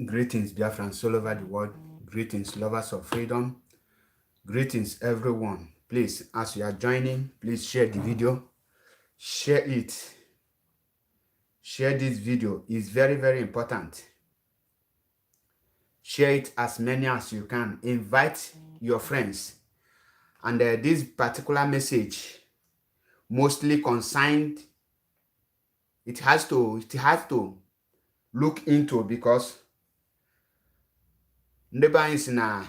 Greetings, Biafrans all over the world. Greetings, lovers of freedom. Greetings, everyone. Please, as you are joining, please share the video. Share it. Share this video. It's very, very important. Share it as many as you can. Invite your friends. And this particular message, mostly concerned, it has to look into, because ndeba is na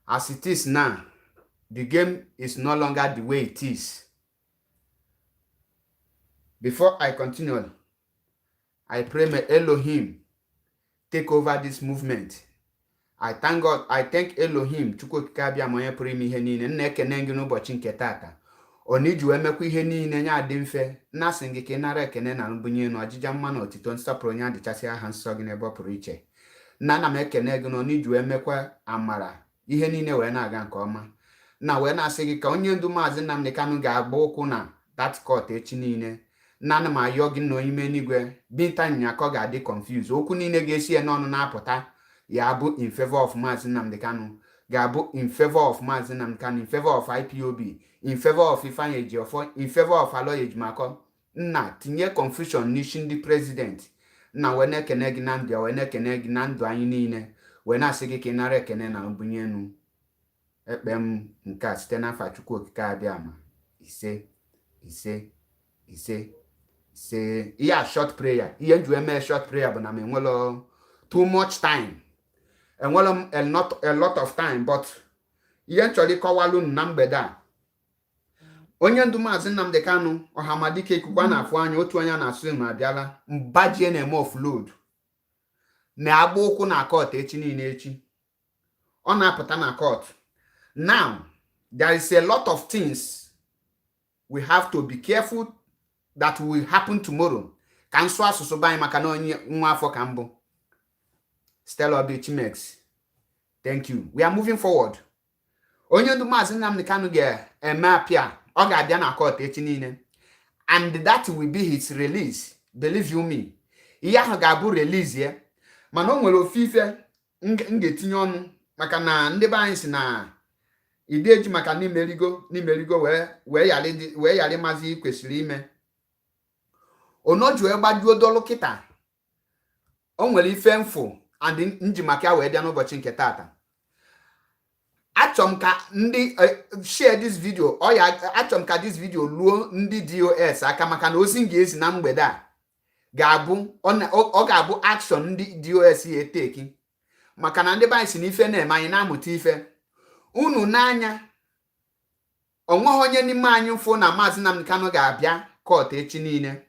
as it is now, the game is no longer the way it is. Before I continue, I pray may Elohim take over this movement. I thank God. I thank Elohim. Chukwu kabia moye primi ihe niile. Nna ekene gị n'ụbọchị nke tata. Oni ju emekwa ihe niile nya adị mfe. Nna sị gị ka ị nara ekene na mbunye na ọjịja mma na otito nsọpụrụ nya dịchasị aha nsọ gị n'ebe ọ pụrụ iche. Nna na m ekene gị na oni ju emekwa amara ihe niile wee na-aga nke ọma. Na wee na-asị gị ka onye ndu Mazi Nnamdi Kanu ga-agba ụkwụ na that court echi niile. Nna na m ayọ gị na ime n'igwe binta nyakọ ga-adị confused. Okwu niile ga-esi ya n'ọnụ na-apụta ya bụ in favor of Mazi Nnamdi Kanu, ga-abụ in favor of Mazi Nnamdi Kanu, in favor of IPOB, in favor of Ifeanyi Ejiofor, in favor of Aloy Ejimakor. Nna tinye confusion n'isi ndị president. Nna wee na-ekene gị na ndụ, wee na-ekene gị na ndụ anyị niile, wee na-asị gị ka ị nara ekene na mbunye enu. Ekpe m nke a site n'afa Chukwu okike abịa ama. Ise. Ihe a short prayer. Ihe nju eme short prayer bụ na m enwelo too much time. Enwelo a lot of time, but ihe nchọrọ ịkọwalụ na mgbede a. Onye ndu Mazi Nnamdi Kanu ọhamadike ikukwa na-afụ anya otu onye na-asụ ma abịala mbajie na-eme offload na-agba ụkwụ na court echi niile echi. Ọ na-apụta na court. Now, there is a lot of things we have to be careful that will happen tomorrow. Ka nsụ asụsụ banyị maka na onye nwa afọ ka mbụ. Stella Chimex. Thank you. We are moving forward. Onye ndu Mazi Nnamdi Kanu ga-eme apịa. Ọ ga-abịa na court echi niile. And that will be his release. Believe you me. Ihe ahụ ga-abụ release ya. Mana o nwere ofufe m ga-etinye ọnụ maka na ndị be anyị si na ideji maka n'imerigo wee yali Mazi kwesịrị ime. Onoju egbajuo dolu kịta. O nwere ife mfụ and njimaka wee bịa n'ụbọchị nke tata. Achọm ka ndị share this video. Achọm ka this video luo ndị DOS aka maka na ozi ga-ezi na mgbede a ga-abụ ọ ga-abụ action ndị DOS ya eteki. Maka na ndị be anyị si n'ife na-eme anyị na-amụta ife. Unu n'anya onweghị onye n'ime anyị mfụ na Mazi Nnamdi Kanu ga-abịa court echi niile.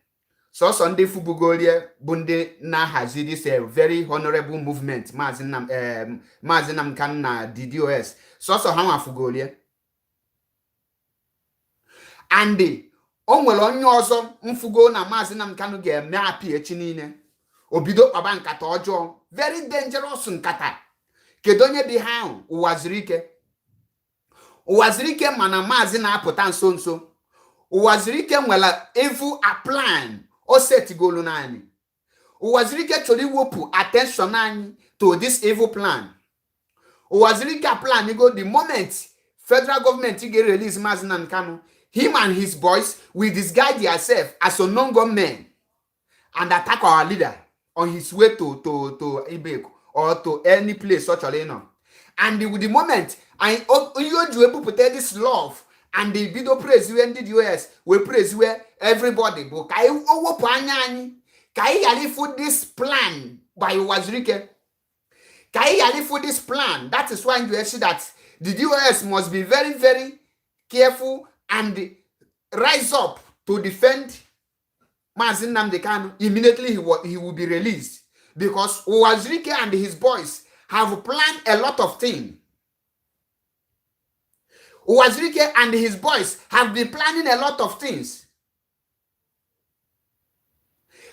Sọsọ ndị fubugorie bụ ndị na-ahazi this very honorable movement Mazi Nnamdi Kanu na DDoS. Sọsọ ha nwafugorie. And o nwere onye ọzọ mfugo na Mazi Nnamdi Kanu ga-eme apị echi niile. Obido kpaba nkata ọjọọ. Very dangerous nkata. Kedu onye dị ha ahụ? Ụwazirike mana Mazi na-apụta nso nso. Ụwazirike nwere evil a plan. O setigolu n'anyị. Ụwazirike chọrọ iwepụ attention anyị to this evil plan. Ụwazirike plan go the moment federal government get release Mazi Nnamdi Kanu, him and his boys will disguise themselves as a non-government and attack our leader on his way to Ibeko or to any place such as and with the moment I you put this love and the video praise when did US we praise where everybody but kai owopu anya anyị kai yali for this plan by Wazirike kai yali for this plan. That is why you see that the US must be very, very careful and rise up to defend Mazi Nnamdi Kanu. Immediately he will be released because Wazirike and his boys have planned a lot of things. Wazirike and his boys have been planning a lot of things.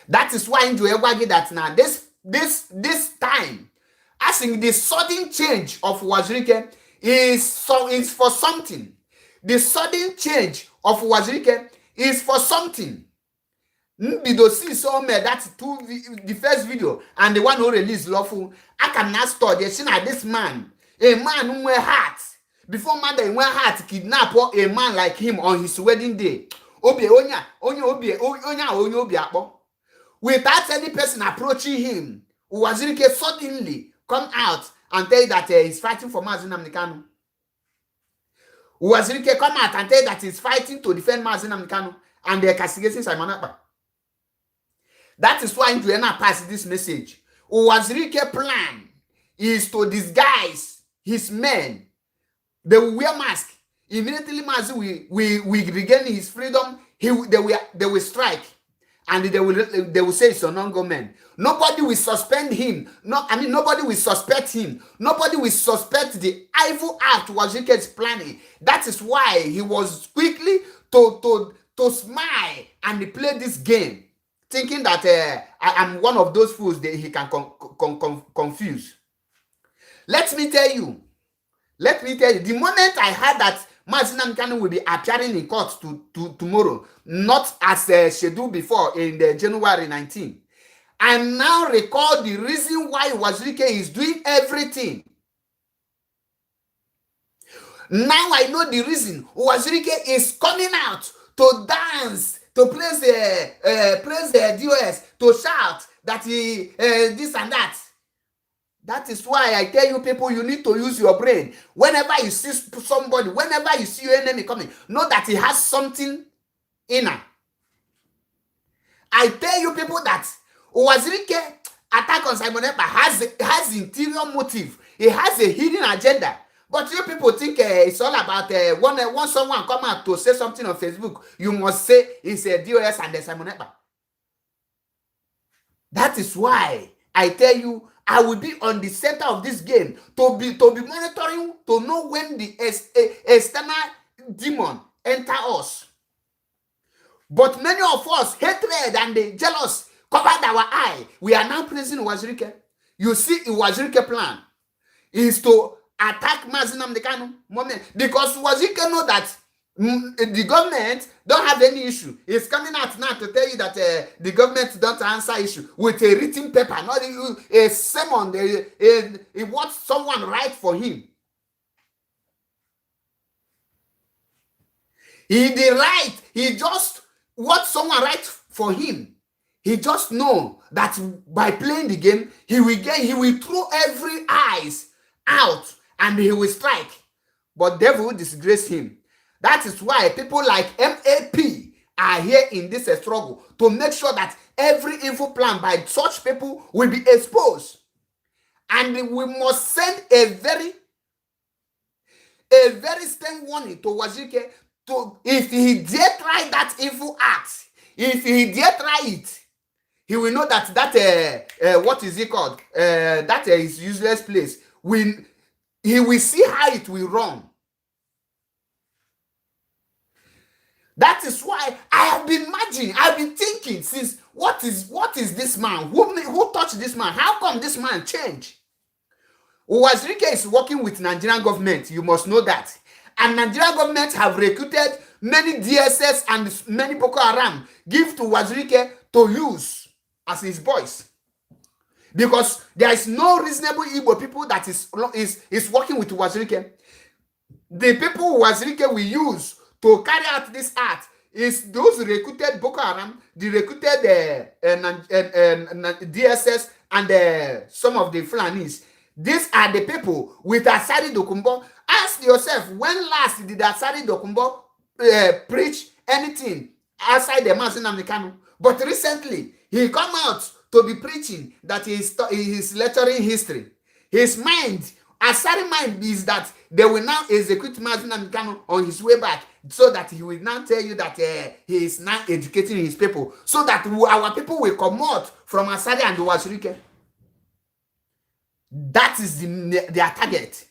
That is why in Joewagi that now this time, I think the sudden change of Wazirike is for something. The sudden change of Wazirike is for something. Nbido see so me that's the first video and the one who released lawful. I cannot store the sin this man. A man who wear heart. Before mother wear heart kidnap a man like him on his wedding day. Obi onya akpo. Without any person approaching him, Uwazirike suddenly come out and tell you that he's fighting for Mazi Nnamdi Kanu. Uwazirike come out and tell you that he's fighting to defend Mazi Nnamdi Kanu and they're castigating Simon Ekpa. That is why Njuena passed this message. Uwazirike plan is to disguise his men. They will wear mask. Immediately Mazi will regain his freedom. They will strike. And they will say it's a non-government. Nobody will suspend him. Nobody will suspect him. Nobody will suspect the evil act Uwazirike is planning. That is why he was quickly to smile and play this game, thinking that I'm one of those fools that he can confuse. Let me tell you, the moment I heard that Mazi Nnamdi Kanu will be appearing in court tomorrow, not as scheduled before in the January 19. I now recall the reason why Uwazirike is doing everything. Now I know the reason Uwazirike is coming out to dance, to praise the DOS, to shout that he this and that. That is why I tell you people, you need to use your brain. Whenever you see somebody, whenever you see your enemy coming, know that he has something inner. I tell you people that Uwazirike attack on Simon Ekpa has interior motive. He has a hidden agenda. But you people think it's all about when someone come out to say something on Facebook, you must say it's a DOS and Simon Ekpa. That is why I tell you, I will be on the center of this game to be monitoring, to know when the external demon enter us. But many of us, hatred and the jealous covered our eye. We are now praising Uwazirike. You see, Uwazirike plan is to attack Mazi Nnamdi Kanu because Uwazirike know that the government don't have any issue. It's coming out now to tell you that the government don't answer issue with a written paper, not a sermon. What someone write for him. He just what someone write for him. He just know that by playing the game, he will throw every eyes out and he will strike. But devil will disgrace him. That is why people like MAP are here in this struggle to make sure that every evil plan by such people will be exposed. And we must send a very stern warning to Uwazirike to, if he dare try that evil act, if he dare try it, he will know that what is it called? That is useless place. He will see how it will run. That is why I have been imagining, I've been thinking since, what is this man? Who touched this man? How come this man changed? Uwazirike is working with Nigerian government. You must know that. And Nigerian government have recruited many DSS and many Boko Haram give to Uwazirike to use as his boys. Because there is no reasonable Igbo people that is working with Uwazirike. The people Uwazirike will use to carry out this act is those recruited Boko Haram, the recruited DSS, and some of the Fulanis. These are the people with Asari Dokumbo. Ask yourself, when last did Asari Dokumbo preach anything outside the Mazi Nnamdi Kanu? But recently, he come out to be preaching that he is lecturing history. His mind, Asari mind, is that they will now execute Mazi Nnamdi Kanu on his way back, so that he will now tell you that he is now educating his people, so that our people will come out from Asari and Uwazirike. That is their target.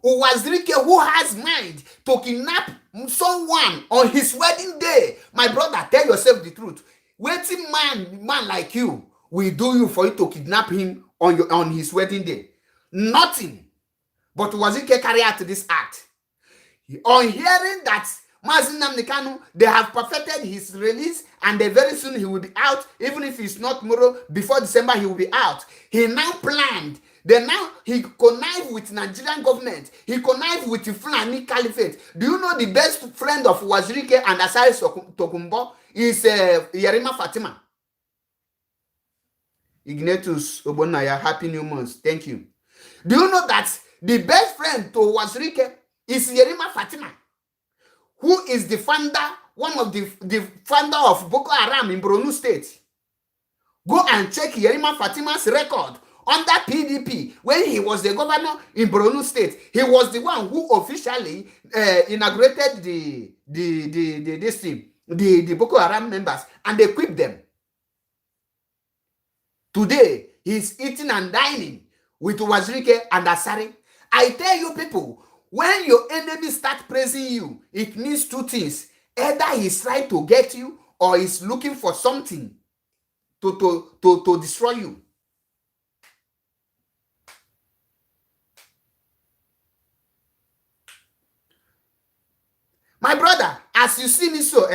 Uwazirike, who has mind to kidnap someone on his wedding day. My brother, tell yourself the truth. Waiting man like you will do you for you to kidnap him on his wedding day. Nothing. But Uwazirike carry out this act. On hearing that Mazi Nnamdi Kanu, they have perfected his release, and very soon he will be out. Even if it's not tomorrow, before December he will be out. He now planned. Then now he connived with Nigerian government. He connived with the Fulani Caliphate. Do you know the best friend of Wazirike and Asari Tokumbo is Yerima Fatima? Ignatius Obonaya, happy new month. Thank you. Do you know that the best friend to Wazirike is Yerima Fatima, who is the founder, one of the founder of Boko Haram in Borno State? Go and check Yerima Fatima's record under PDP when he was the governor in Borno State. He was the one who officially inaugurated the Boko Haram members and equipped them. Today, he's eating and dining with Wazirike and Asari. I tell you people, when your enemy start praising you, it means two things. Either he's trying to get you or he's looking for something to destroy you. My brother, as you see me so,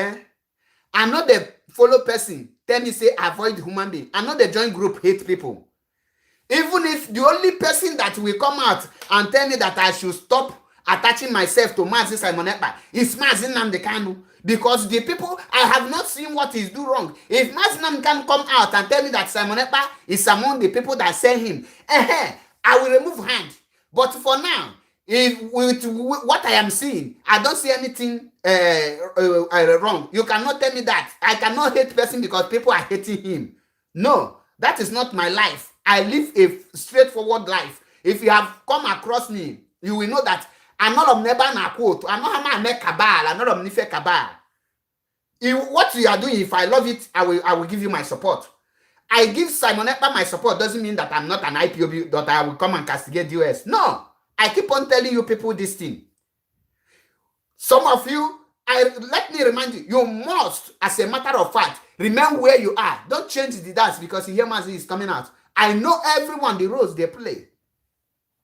I'm not the follow person. Tell me, say, avoid human being. I'm not the joint group hate people. Even if the only person that will come out and tell me that I should stop attaching myself to Mazi Simon Ekpa is Mazi Nnamdi Kanu. Because the people, I have not seen what he's do wrong. If Mazi Nnamdi Kanu come out and tell me that Simon Ekpa is among the people that send him, I will remove hand. But for now, with what I am seeing, I don't see anything wrong. You cannot tell me that. I cannot hate person because people are hating him. No, that is not my life. I live a straightforward life. If you have come across me, you will know that I'm not of never na quote. I'm not a cabal. I'm not of nife cabal. What you are doing, if I love it, I will give you my support. I give Simon Ekpa my support doesn't mean that I'm not an IPOB, that I will come and castigate US. No. I keep on telling you people this thing. Some of you, let me remind you, you must, as a matter of fact, remember where you are. Don't change the dance because you hear Mazi is coming out. I know everyone, the roles they play.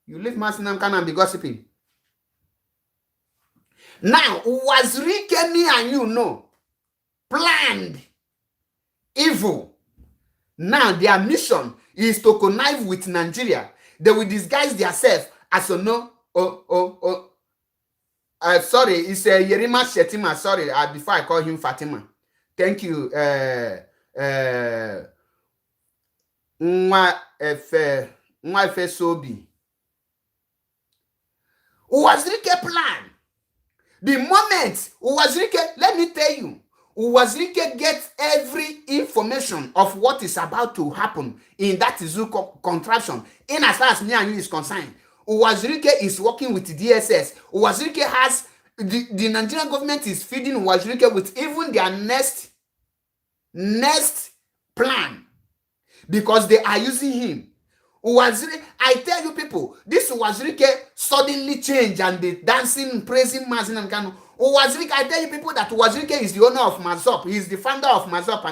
You leave Mazi Nnamdi Kanu and be gossiping. Now, Wazirike, me and you know, planned evil. Now, their mission is to connive with Nigeria. They will disguise themselves as a no. Sorry, it's Yerima Shetima. Sorry, before I call him Fatima. Thank you. Nwa efe sobi. Wazirike plan. The moment Wazirike, let me tell you, Wazirike gets every information of what is about to happen in that zoo contraption. In as far as me and you is concerned, Wazirike is working with DSS. Wazirike has the Nigerian government is feeding Wazirike with even their next plan because they are using him. Wazirike, I tell you people, this Wazirike suddenly changed and the dancing, praising Mazi Nnamdi Kanu. Wazirike, I tell you people that Wazirike is the owner of Mazop. He is the founder of Mazop.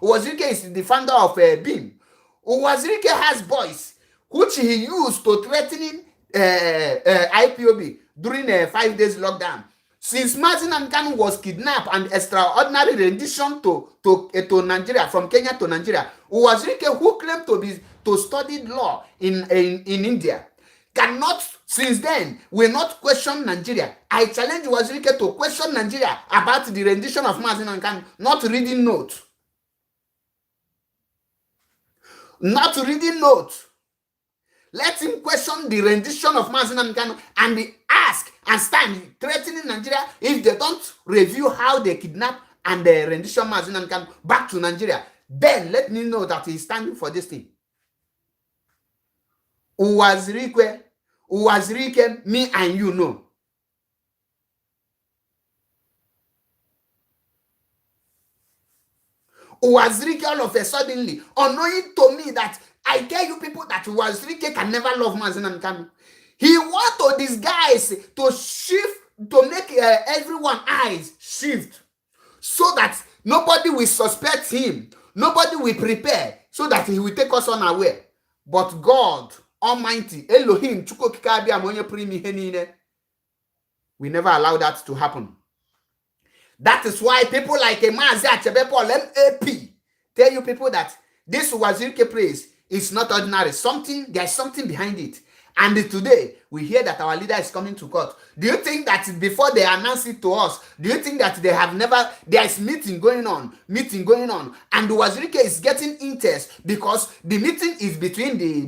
Wazirike is the founder of BIM. Wazirike has boys which he used to threatening IPOB during a 5 days lockdown. Since Mazi Nnamdi Kanu was kidnapped and extraordinary rendition to Nigeria, from Kenya to Nigeria, Wazirike, who claimed to study law in India, cannot, since then, will not question Nigeria. I challenge Wazirike to question Nigeria about the rendition of Mazi Nnamdi Kanu, not reading notes. Not reading notes. Let him question the rendition of Mazi Nnamdi Kanu and be asked and stand threatening Nigeria if they don't review how they kidnap and the rendition Mazi Nnamdi Kanu back to Nigeria. Then let me know that he's standing for this thing. Wazirike, me and you know. Wazirike all of a suddenly, unknowing to me that I tell you people that Wazirike can never love Mazi Nnamdi Kanu. He want to disguise, to shift, to make everyone eyes shift so that nobody will suspect him. Nobody will prepare so that he will take us unaware. But God Almighty, Elohim, we never allow that to happen. That is why people like Mazi Achebepol, MAP, tell you people that this Wazirike praise is not ordinary. There's something behind it. And today, we hear that our leader is coming to court. Do you think that before they announce it to us, do you think that there is meeting going on, and the Wazirike is getting interest because the meeting is between the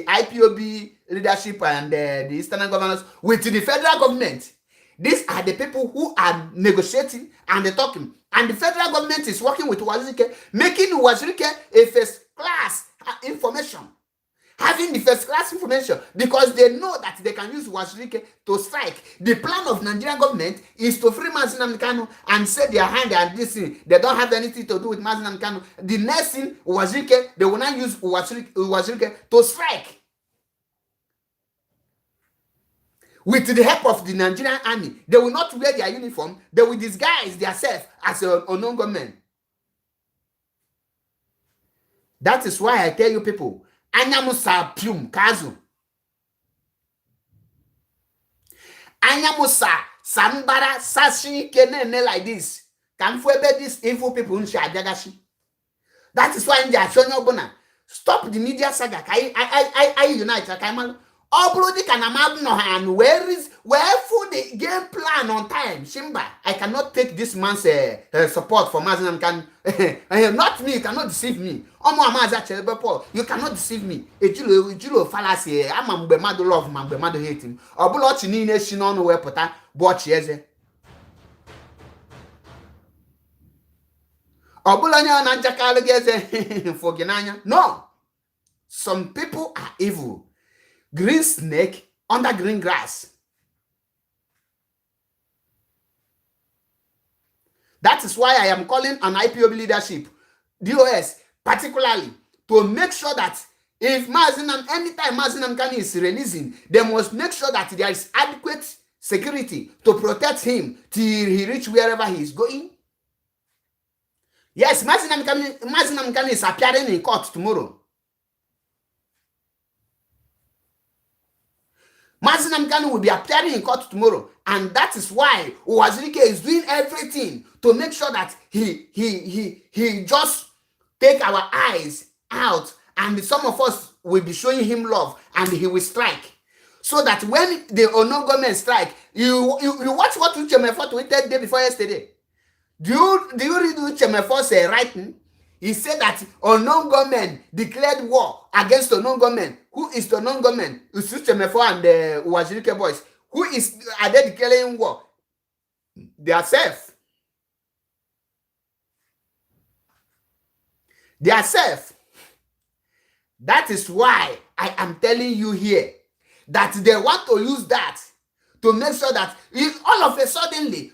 IPOB leadership and the Eastern governors with the federal government. These are the people who are negotiating and they're talking. And the federal government is working with Wazirike, making Wazirike a first-class information. Having the first-class information because they know that they can use Wazirike to strike. The plan of Nigerian government is to free Mazi Nnamdi Kanu and set their hand and this thing. They don't have anything to do with Mazi Nnamdi Kanu. The next thing, Wazirike, they will not use Wazirike to strike. With the help of the Nigerian army, they will not wear their uniform. They will disguise themselves as an unknown government. That is why I tell you people, Anyamusa Pium Kazu. Anyamusa Sambara Sashi Kenene like this. Can forbid these evil people in Shadagashi. That is why in the Ashonyo Bona. Stop the media saga. I unite. Obrodi Kanamab no hand. Where for the game plan on time? Shimba. I cannot take this man's support for Mazi Nnamdi Kanu. Not me, you cannot deceive me. You cannot deceive me. Julo fallacy. I'm a mbemado love, mbemado hate him. Obulo chinine shinon we pota watch yeze. Obulo nya na jakalo geze foginanya. No. Some people are evil. Green snake under green grass. That is why I am calling on IPOB leadership, DOS, particularly, to make sure that if anytime Mazi Nnamdi Kanu is releasing, they must make sure that there is adequate security to protect him till he reach wherever he is going. Yes, Mazi Nnamdi Kanu is appearing in court tomorrow. Mazi Nnamdi Kanu will be appearing in court tomorrow, and that is why Wazirike is doing everything to make sure that he just take our eyes out, and some of us will be showing him love, and he will strike, so that when the unknown government strike, you watch what Uchemefo tweeted day before yesterday. Do you read Uchemefo's writing? He said that unknown government declared war against unknown government. Who is the unknown government? It's Uchemefo and the Wazirike boys. Are they declaring war? They are safe. They are safe. That is why I am telling you here that they want to use that to make sure that all of a suddenly,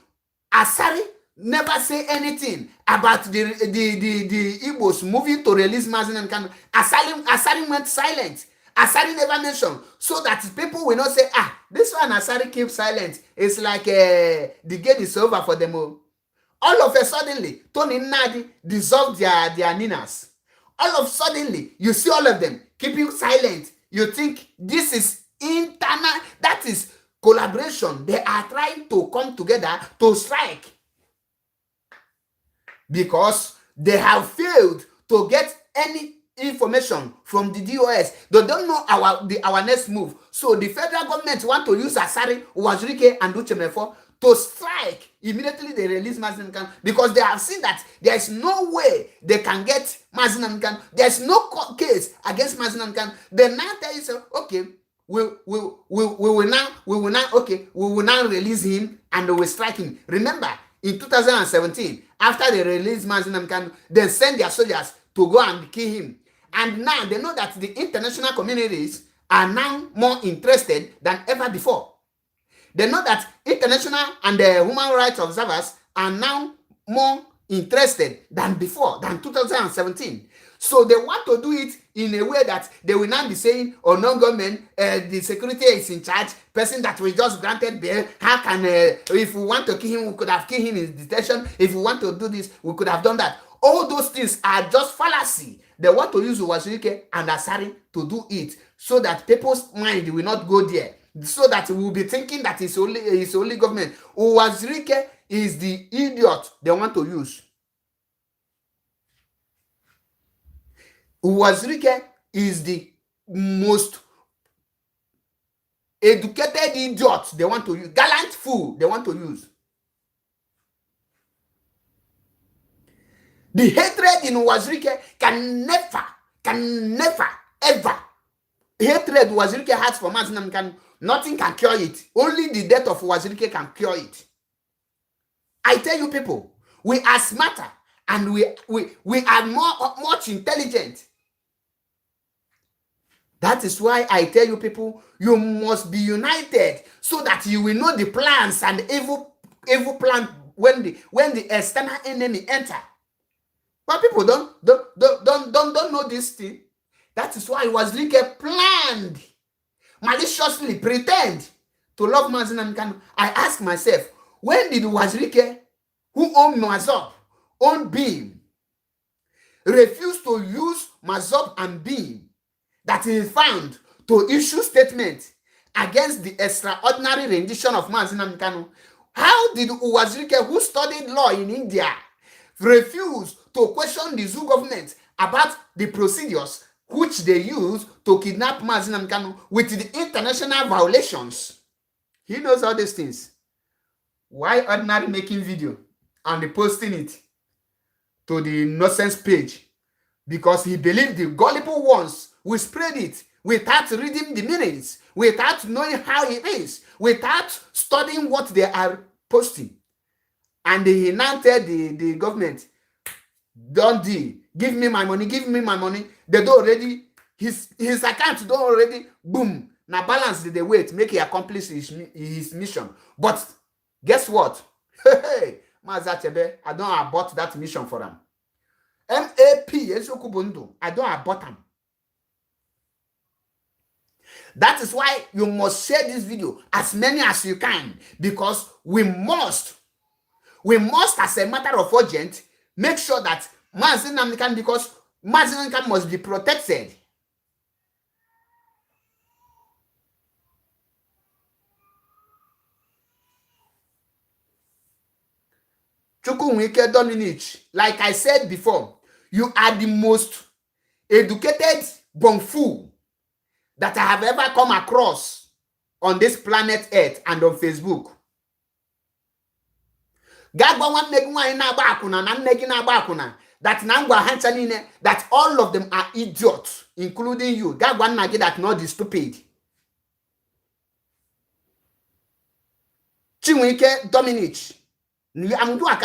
Asari never say anything about the Igbos moving to release Mazi Nnamdi Kanu. Asari went silent. Asari never mentioned, so that people will not say, this one Asari keep silent. It's like the game is over for them all. All of a suddenly, Tony Nnamdi dissolved their ninas. All of a suddenly, you see all of them keeping silent. You think this is internal, that is collaboration. They are trying to come together to strike. Because they have failed to get any information from the DOS. They don't know our next move. So the federal government want to use Asari, Wazirike, and Uchemefo to strike. Immediately they release Mazi Nnamdi Kanu because they have seen that there is no way they can get Mazi Nnamdi Kanu. There is no case against Mazi Nnamdi Kanu. They now tell you, okay, we will now release him and we will strike him. Remember, in 2017, after they released Mazi Nnamdi Kanu, they sent their soldiers to go and kill him. And now they know that the international communities are now more interested than ever before. They know that international and the human rights observers are now more interested than before, than 2017. So they want to do it in a way that they will not be saying, oh, no government, the security is in charge, person that we just granted bail, how can, if we want to kill him, we could have killed him in detention. If we want to do this, we could have done that. All those things are just fallacy. They want to use Wazirike and Asari to do it so that people's mind will not go there. so that we will be thinking that it's only government. Uwazirike is the idiot they want to use. Uwazirike is the most educated idiot they want to use, gallant fool they want to use. The hatred in Uwazirike can never, ever. Hatred Uwazirike has for Mazi Nnamdi Kanu, nothing can cure it. Only the death of Uwazirike can cure it. I tell you people, we are smarter and we are much intelligent. That is why I tell you people, you must be united so that you will know the plans and evil plan when the external enemy enter. But people don't know this thing. That is why Uwazirike planned, maliciously pretend to love Mazi Nnamdi Kanu. I ask myself, when did Uwazirike, who owned Mazop, owned Beam, refuse to use Mazop and Beam that he found to issue statements against the extraordinary rendition of Mazi Nnamdi Kanu? How did Uwazirike, who studied law in India, refuse to question the zoo government about the procedures which they use to kidnap Mazi Nnamdi Kanu with the international violations? He knows all these things. Why ordinary making video and posting it to the nonsense page? Because he believed the gullible ones will spread it without reading the meanings, without knowing how it is, without studying what they are posting. And he now tell the government, don't deal, give me my money, give me my money. They don't already, his account don't already, boom, now balance the weight, make he accomplish his mission. But guess what? Hey, Mazachebe, I don't abort that mission for them. MAP, I don't abort them. That is why you must share this video as many as you can, because we must, as a matter of urgent, make sure that Mazi Nnamdi Kanu, because Mazi Nnamdi Kanu must be protected. Chukwuemeka Dominic, like I said before, you are the most educated bumfool that I have ever come across on this planet Earth and on Facebook. That all of them are idiots, including you. That not the stupid. Chukwuemeka Dominic, I'm doing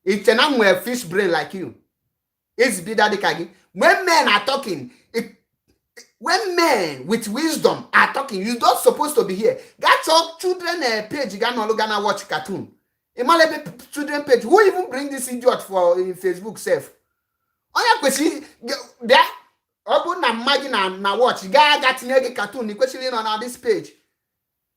it's a fish brain like you. It's be that kagi. When men are talking, when men with wisdom are talking, you're not supposed to be here. Got your children page, you gonna watch cartoon. Imalebe children page. Who even bring this idiot for in Facebook self? Oya kwesi there. Obu na imagine na watch. Guy got nege cartoon. Ni kwesi on this page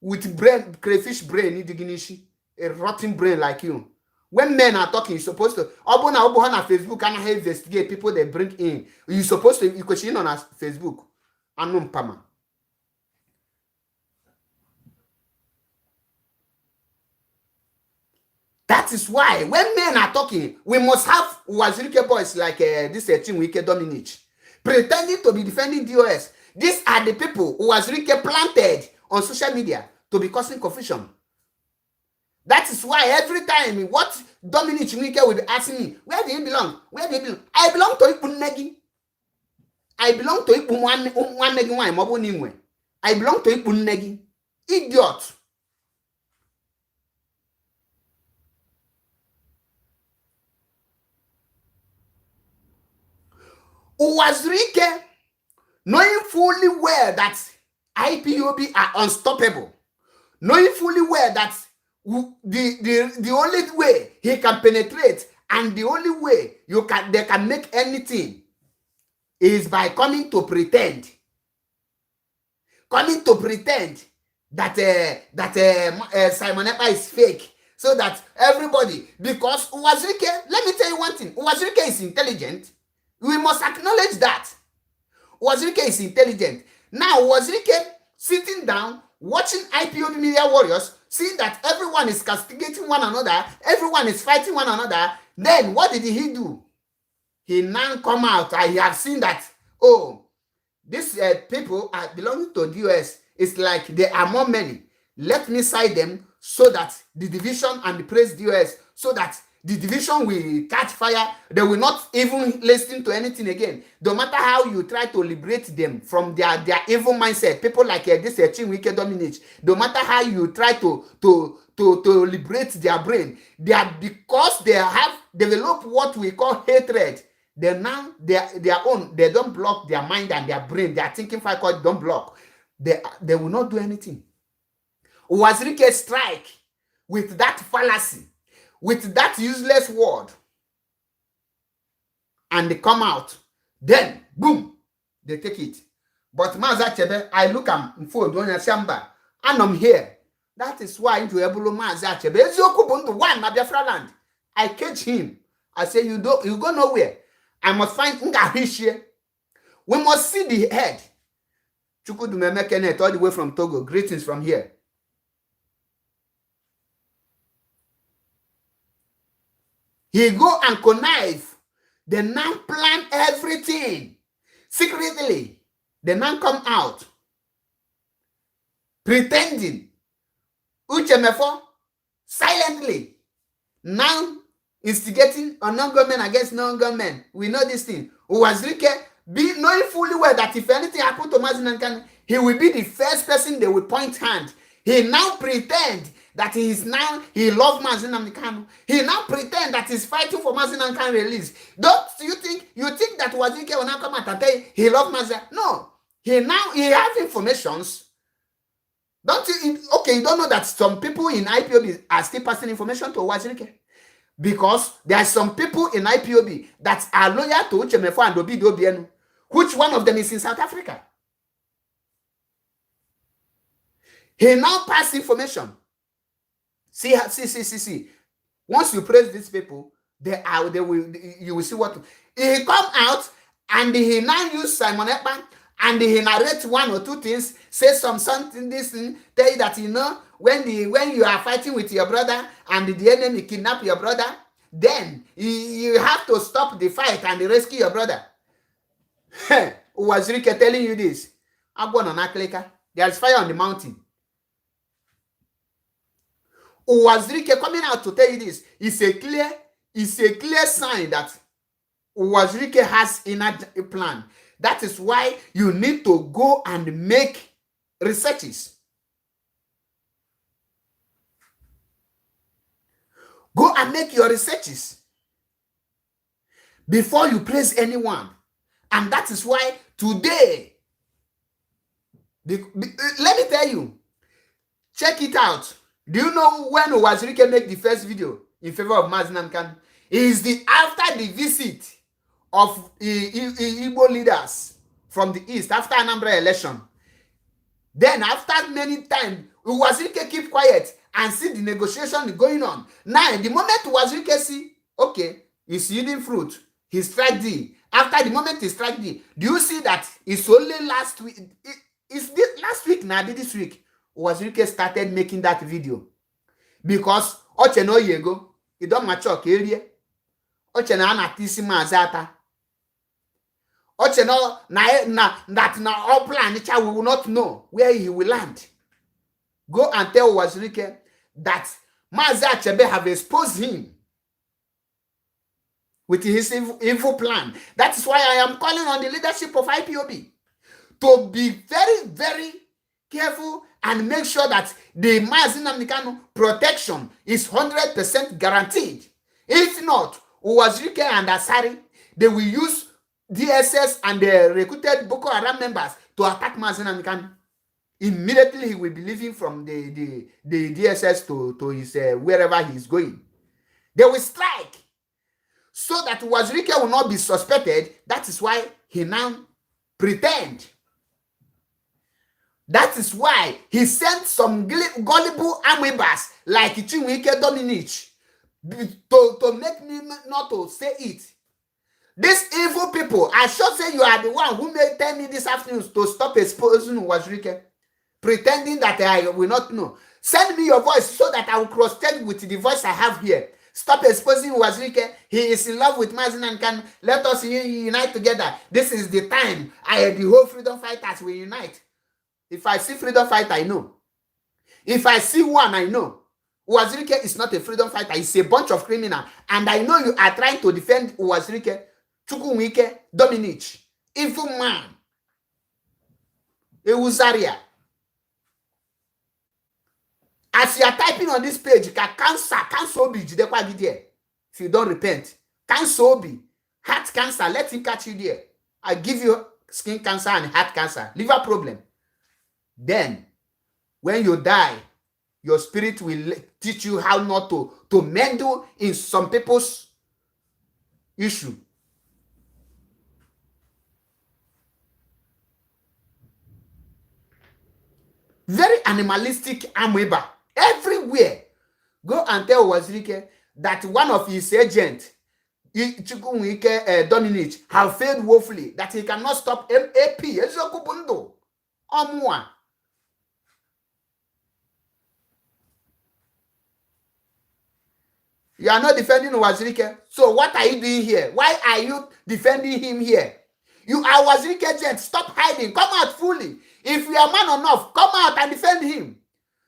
with brain, crayfish brain, diginishi, a rotten brain like you. When men are talking, you're supposed to. Obu na Facebook and investigate people they bring in. You're supposed to. You question on Facebook. Anum pama. That is why when men are talking, we must have Uwazirike boys like this Chukwuemeka Dominic pretending to be defending DOS. These are the people Uwazirike planted on social media to be causing confusion. That is why every time what Dominic Chukwuemeka will be asking me, where do you belong? Where do you belong? I belong to Ipunegi. I belong to Ipunegi. I belong to Ipunegi. Idiot. Uwazirike, knowing fully well that IPOB are unstoppable, knowing fully well that the only way he can penetrate and the only way they can make anything is by coming to pretend that Simon Ekpa is fake, so that everybody, because Uwazirike, let me tell you one thing, Uwazirike is intelligent. We must acknowledge that. Uwazirike is intelligent. Now, Uwazirike sitting down watching IPOB media warriors, seeing that everyone is castigating one another, everyone is fighting one another, then what did he do? He now come out and he have seen that, oh, these people are belonging to the US. It's like they are more many. Let me side them so that the division and the praise the US, so that the division will catch fire. They will not even listen to anything again. No matter how you try to liberate them from their evil mindset, people like this Chinwike Dominic, no matter how you try to liberate their brain, they are, because they have developed what we call hatred. They now their own, they don't block their mind and their brain, their thinking faculty don't block. They will not do anything. Wazirike strike with that fallacy, with that useless word, and they come out. Then boom, they take it. But Mazi Achebe, I look at phone doing a shamba, and I'm here. That is why into Ebulu Mazi Achebe, Ezioku Bundu one na Biafra land. I catch him. I say, you go nowhere. I must find Ngahishe. We must see the head. Chukwudumeme Kenneth, all the way from Togo. Greetings from here. He go and connive. They now plan everything. Secretly, they now come out. Pretending. Uchemefo, silently. Now, instigating on non-government against non-government. We know this thing. Wazirike, knowing fully well that if anything happened to Mazi Kanu, he will be the first person they will point hand. He now pretend that he loves Mazi Kanu. He now pretend that he's fighting for Mazi Kanu release. Don't you think that Wazirike will now come out and tell you he loves Mazi? No. He has informations. Don't you? Okay, you don't know that some people in IPOB are still passing information to Wazirike? Because there are some people in IPOB that are loyal to Uchemefo and Obido Obienu. Which one of them is in South Africa? He now passes information. See. Once you praise these people, you will see what he come out, and he now use Simon Ekpa, and he narrate one or two things, say something this thing, tell you that when you are fighting with your brother and the enemy kidnap your brother, then you have to stop the fight and rescue your brother. Wazirike telling you this. There's fire on the mountain. Wazirike coming out to tell you this is a clear sign that Wazirike has inner plan. That is why you need to go and make researches. Go and make your researches before you praise anyone. And that is why today, let me tell you, check it out. Do you know when Wazirike make the first video in favor of Mazi Kanu? It is after the visit of Igbo leaders from the East, after Anambra election. Then after many times, Wazirike keep quiet and see the negotiation going on. Now, the moment Wazirike see, okay, he's yielding fruit, he strike D. After the moment he strike D, do you see that it's only last week? It's this last week now, this week, Wazirike started making that video. Because Ocheno Yego, he don't mature area. Ocheno anatisi mazata. Ocheno na all plan, we will not know where he will land. Go and tell Wazirike that Mazi Achebe have exposed him with his evil plan. That is why I am calling on the leadership of IPOB to be very, very careful and make sure that the Mazi Kanu protection is 100% guaranteed. If not, Wazirike and Asari, they will use DSS and the recruited Boko Haram members to attack Mazi Kanu. Immediately he will be leaving from the DSS to his wherever he is going. They will strike so that Wazirike will not be suspected. That is why he now pretend. That is why he sent some gullible amoebas like Chinwike Dominic to make me not to say it. These evil people, I should say you are the one who may tell me this afternoon to stop exposing Wazirike. pretending that I will not know. Send me your voice so that I will cross-check with the voice I have here. Stop exposing Wazirike. He is in love with Mazi and Kanu. Let us unite together. This is the time the whole freedom fighters will unite. If I see freedom fighter, I know. If I see one, I know. Wazirike is not a freedom fighter. He's a bunch of criminals. And I know you are trying to defend Wazirike, Chukwuwike, Dominic. Evil man. Ewuzaria. As you are typing on this page, you can cancer Obi, if you don't repent. Cancer Obi, heart cancer, let him catch you there. I give you skin cancer and heart cancer, liver problem. Then, when you die, your spirit will teach you how not to meddle in some people's issue. Very animalistic amoeba. Everywhere. Go and tell Wazirike that one of his agents, Chukwuwike Dominic, have failed woefully, that he cannot stop AP. You are not defending Wazirike. So what are you doing here? Why are you defending him here? You are Wazirike agent. Stop hiding. Come out fully. If you are man enough, come out and defend him.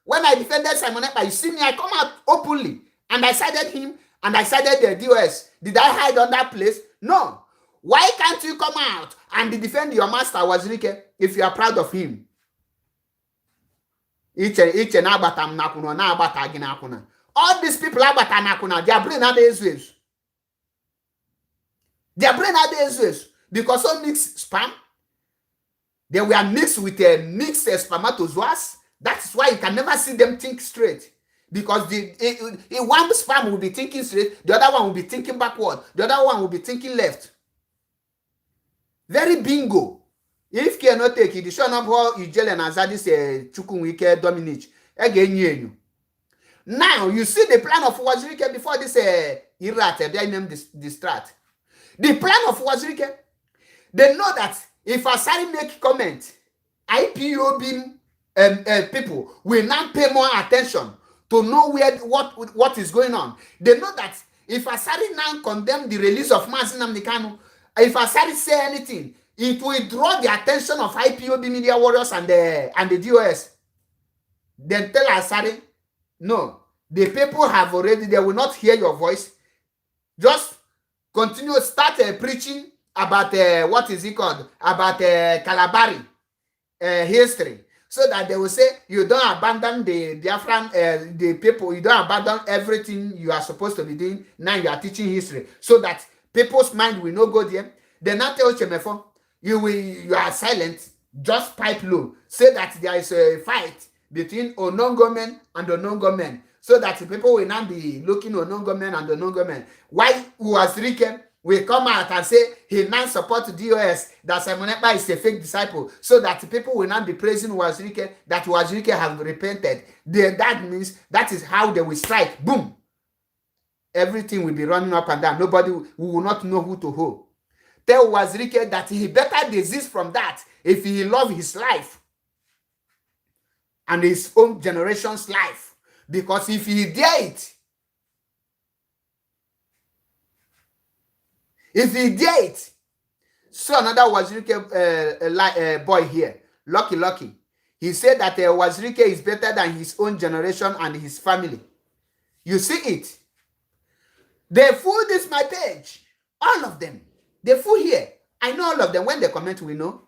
When I defended Simon Ekpa, you see me, I come out openly. And I cited him, and I cited the DOS. Did I hide on that place? No. Why can't you come out and defend your master, Wazirike, if you are proud of him? All these people, their brain are the Their brain are the because some mixed spam. They were mixed with a mixed spermatozoas. That's why you can never see them think straight. Because one sperm will be thinking straight, the other one will be thinking backward, the other one will be thinking left. Very bingo. If you cannot take it, the show up how you jail and Azadis Chukwuwike Dominic. Again, you. Now you see the plan of Wazirike before this Irat, they named this strat. The plan of Wazirike, they know that if Asari make comment, IPOB people will now pay more attention to know what is going on. They know that if Asari now condemn the release of Mazi Nnamdi Kanu, if Asari say anything, it will draw the attention of IPOB media warriors and the DOS. Then tell Asari, no, the people have already, they will not hear your voice. Just continue, start preaching about what is it called? About Kalabari history. So that they will say, you don't abandon the Biafran, the people, you don't abandon everything you are supposed to be doing. Now you are teaching history. So that people's mind will not go there. Then not tell Chemefo, you are silent, just pipe low. Say that there is a fight between Onongo men and Onongo men. So that the people will not be looking Onongo men and Onongo men. Why Wazirike will come out and say he now supports DOS, that Simon Ekpa is a fake disciple, so that people will not be praising Wazirike, that Wazirike have repented. That means that is how they will strike. Boom. Everything will be running up and down. Nobody will not know who to hold. Tell Wazirike that he better desist from that if he loves his life and his own generation's life. Because if he dare it, so another Wazirike boy here, Lucky. He said that Wazirike is better than his own generation and his family. You see it? They fool this my page. All of them. They fool here. I know all of them. When they comment, we know.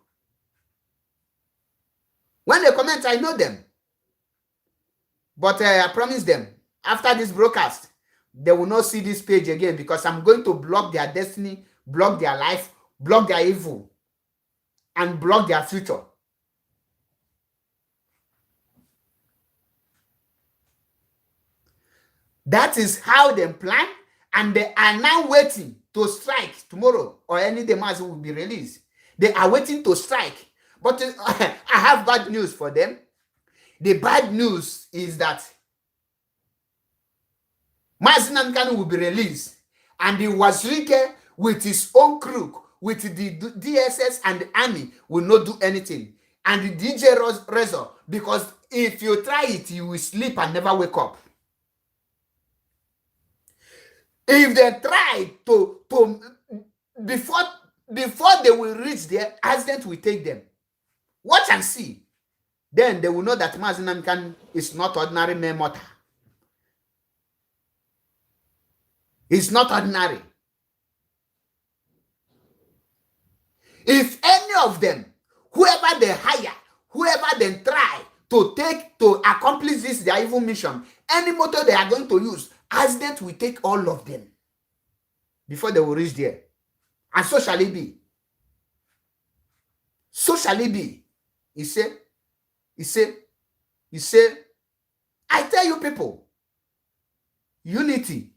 When they comment, I know them. But I promise them, after this broadcast, they will not see this page again because I'm going to block their destiny, block their life, block their evil, and block their future. That is how they plan, and they are now waiting to strike tomorrow or any day Mazi will be released. They are waiting to strike. But I have bad news for them. The bad news is that Mazi Nnamdi Kanu will be released, and the Wazirike with his own crook, with the DSS and the army, will not do anything. and the DJ Razor, because if you try it, you will sleep and never wake up. If they try to before they will reach there, accident will take them. Watch and see. Then they will know that Mazi Nnamdi Kanu is not ordinary mere mortal. It's not ordinary. If any of them, whoever they hire, whoever they try to accomplish this their evil mission, any motor they are going to use, accident will take all of them before they will reach there. And so shall it be. So shall it be. He said, I tell you people, unity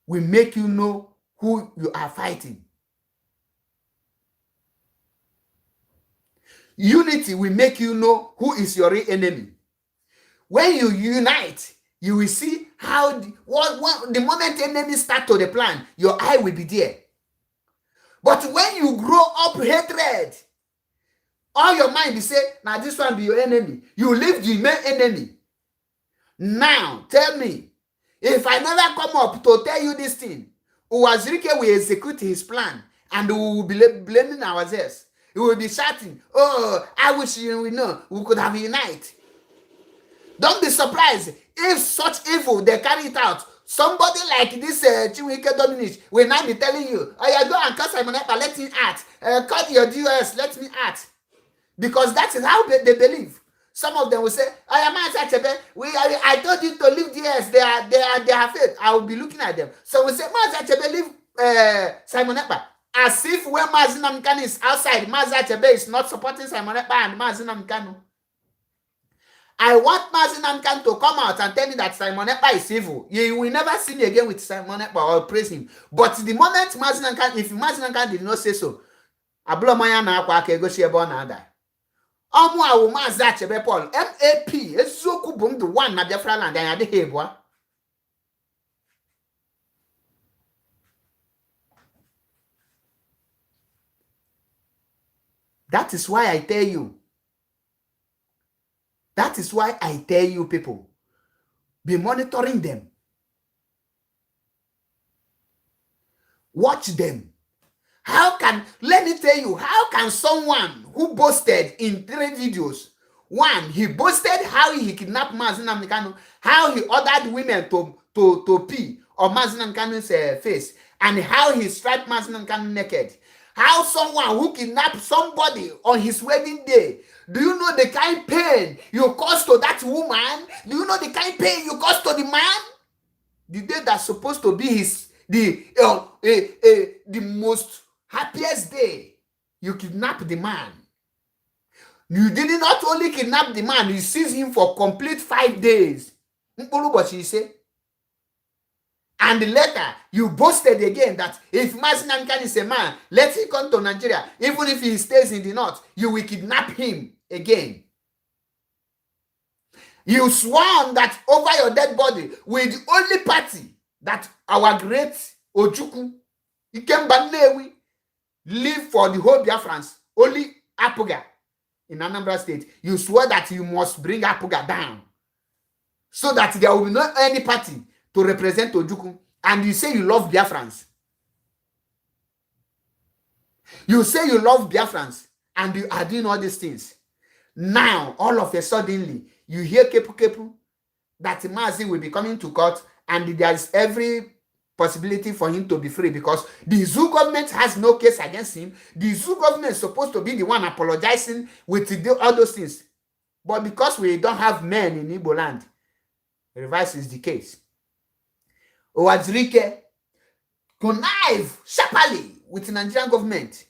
will make you know who you are fighting. Unity will make you know who is your real enemy. When you unite, you will see how the moment enemies start to the plan, your eye will be there. But when you grow up hatred, all your mind is say, now this one be your enemy. You leave the main enemy. Now, tell me, if I never come up to tell you this thing, Uwazirike will execute his plan and we will be blaming ourselves. He will be shouting, oh, I wish you know we could have united. Don't be surprised if such evil they carry it out. Somebody like this Chiwike Dominic will now be telling you, oh, yeah, go and cut Simon Ekpa, let me act. Cut your DOS, let me act. Because that is how they believe. Some of them will say, I told you to leave DS, they are faith. I will be looking at them. So we say, Mazi Achebe leave Simon Ekpa. As if when Mazi Nnamdi Kanu is outside, Mazi Achebe is not supporting Simon Ekpa and Mazi Nnamdi Kanu. I want Mazi Nnamdi Kanu to come out and tell me that Simon Ekpa is evil. You will never see me again with Simon Ekpa or praise him. But the moment Mazi Nnamdi Kanu, if Mazi Nnamdi Kanu did not say so, Ablo Maya na akwa akego shebo na ada. Omu awu Mazi Achebe Paul, MAP, ezoku bum the one na Biafra land and ade hebwa. That is why I tell you. That is why I tell you people, be monitoring them. Watch them. Let me tell you, how can someone who boasted in 3 videos, one, he boasted how he kidnapped Mazi Nnamdi Kanu, how he ordered women to pee on Mazi Nnamdi Kanu's face, and how he striped Mazi Nnamdi Kanu naked. How someone who kidnapped somebody on his wedding day, do you know the kind pain you caused to that woman? Do you know the kind pain you caused to the man? The day that's supposed to be the most happiest day, you kidnap the man. You did not only kidnap the man, you seized him for complete 5 days. And later, you boasted again that if Mazi Nnamdi Kanu is a man, let him come to Nigeria. Even if he stays in the north, you will kidnap him again. You sworn that over your dead body with the only party that our great Ojukwu, Ikemba Nnewi, live for the whole Biafrans, only Apuga in Anambra State. You swore that you must bring Apuga down so that there will be no any party to represent Ojukwu, and you say you love Biafrans. You say you love Biafrans, and you are doing all these things. Now, all of a sudden, you hear Kepu that Mazi will be coming to court, and there is every possibility for him to be free because the Zoo government has no case against him. The Zoo government is supposed to be the one apologizing with all those things. But because we don't have men in Igbo land, the reverse is the case. Uwazirike connive sharply with the Nigerian government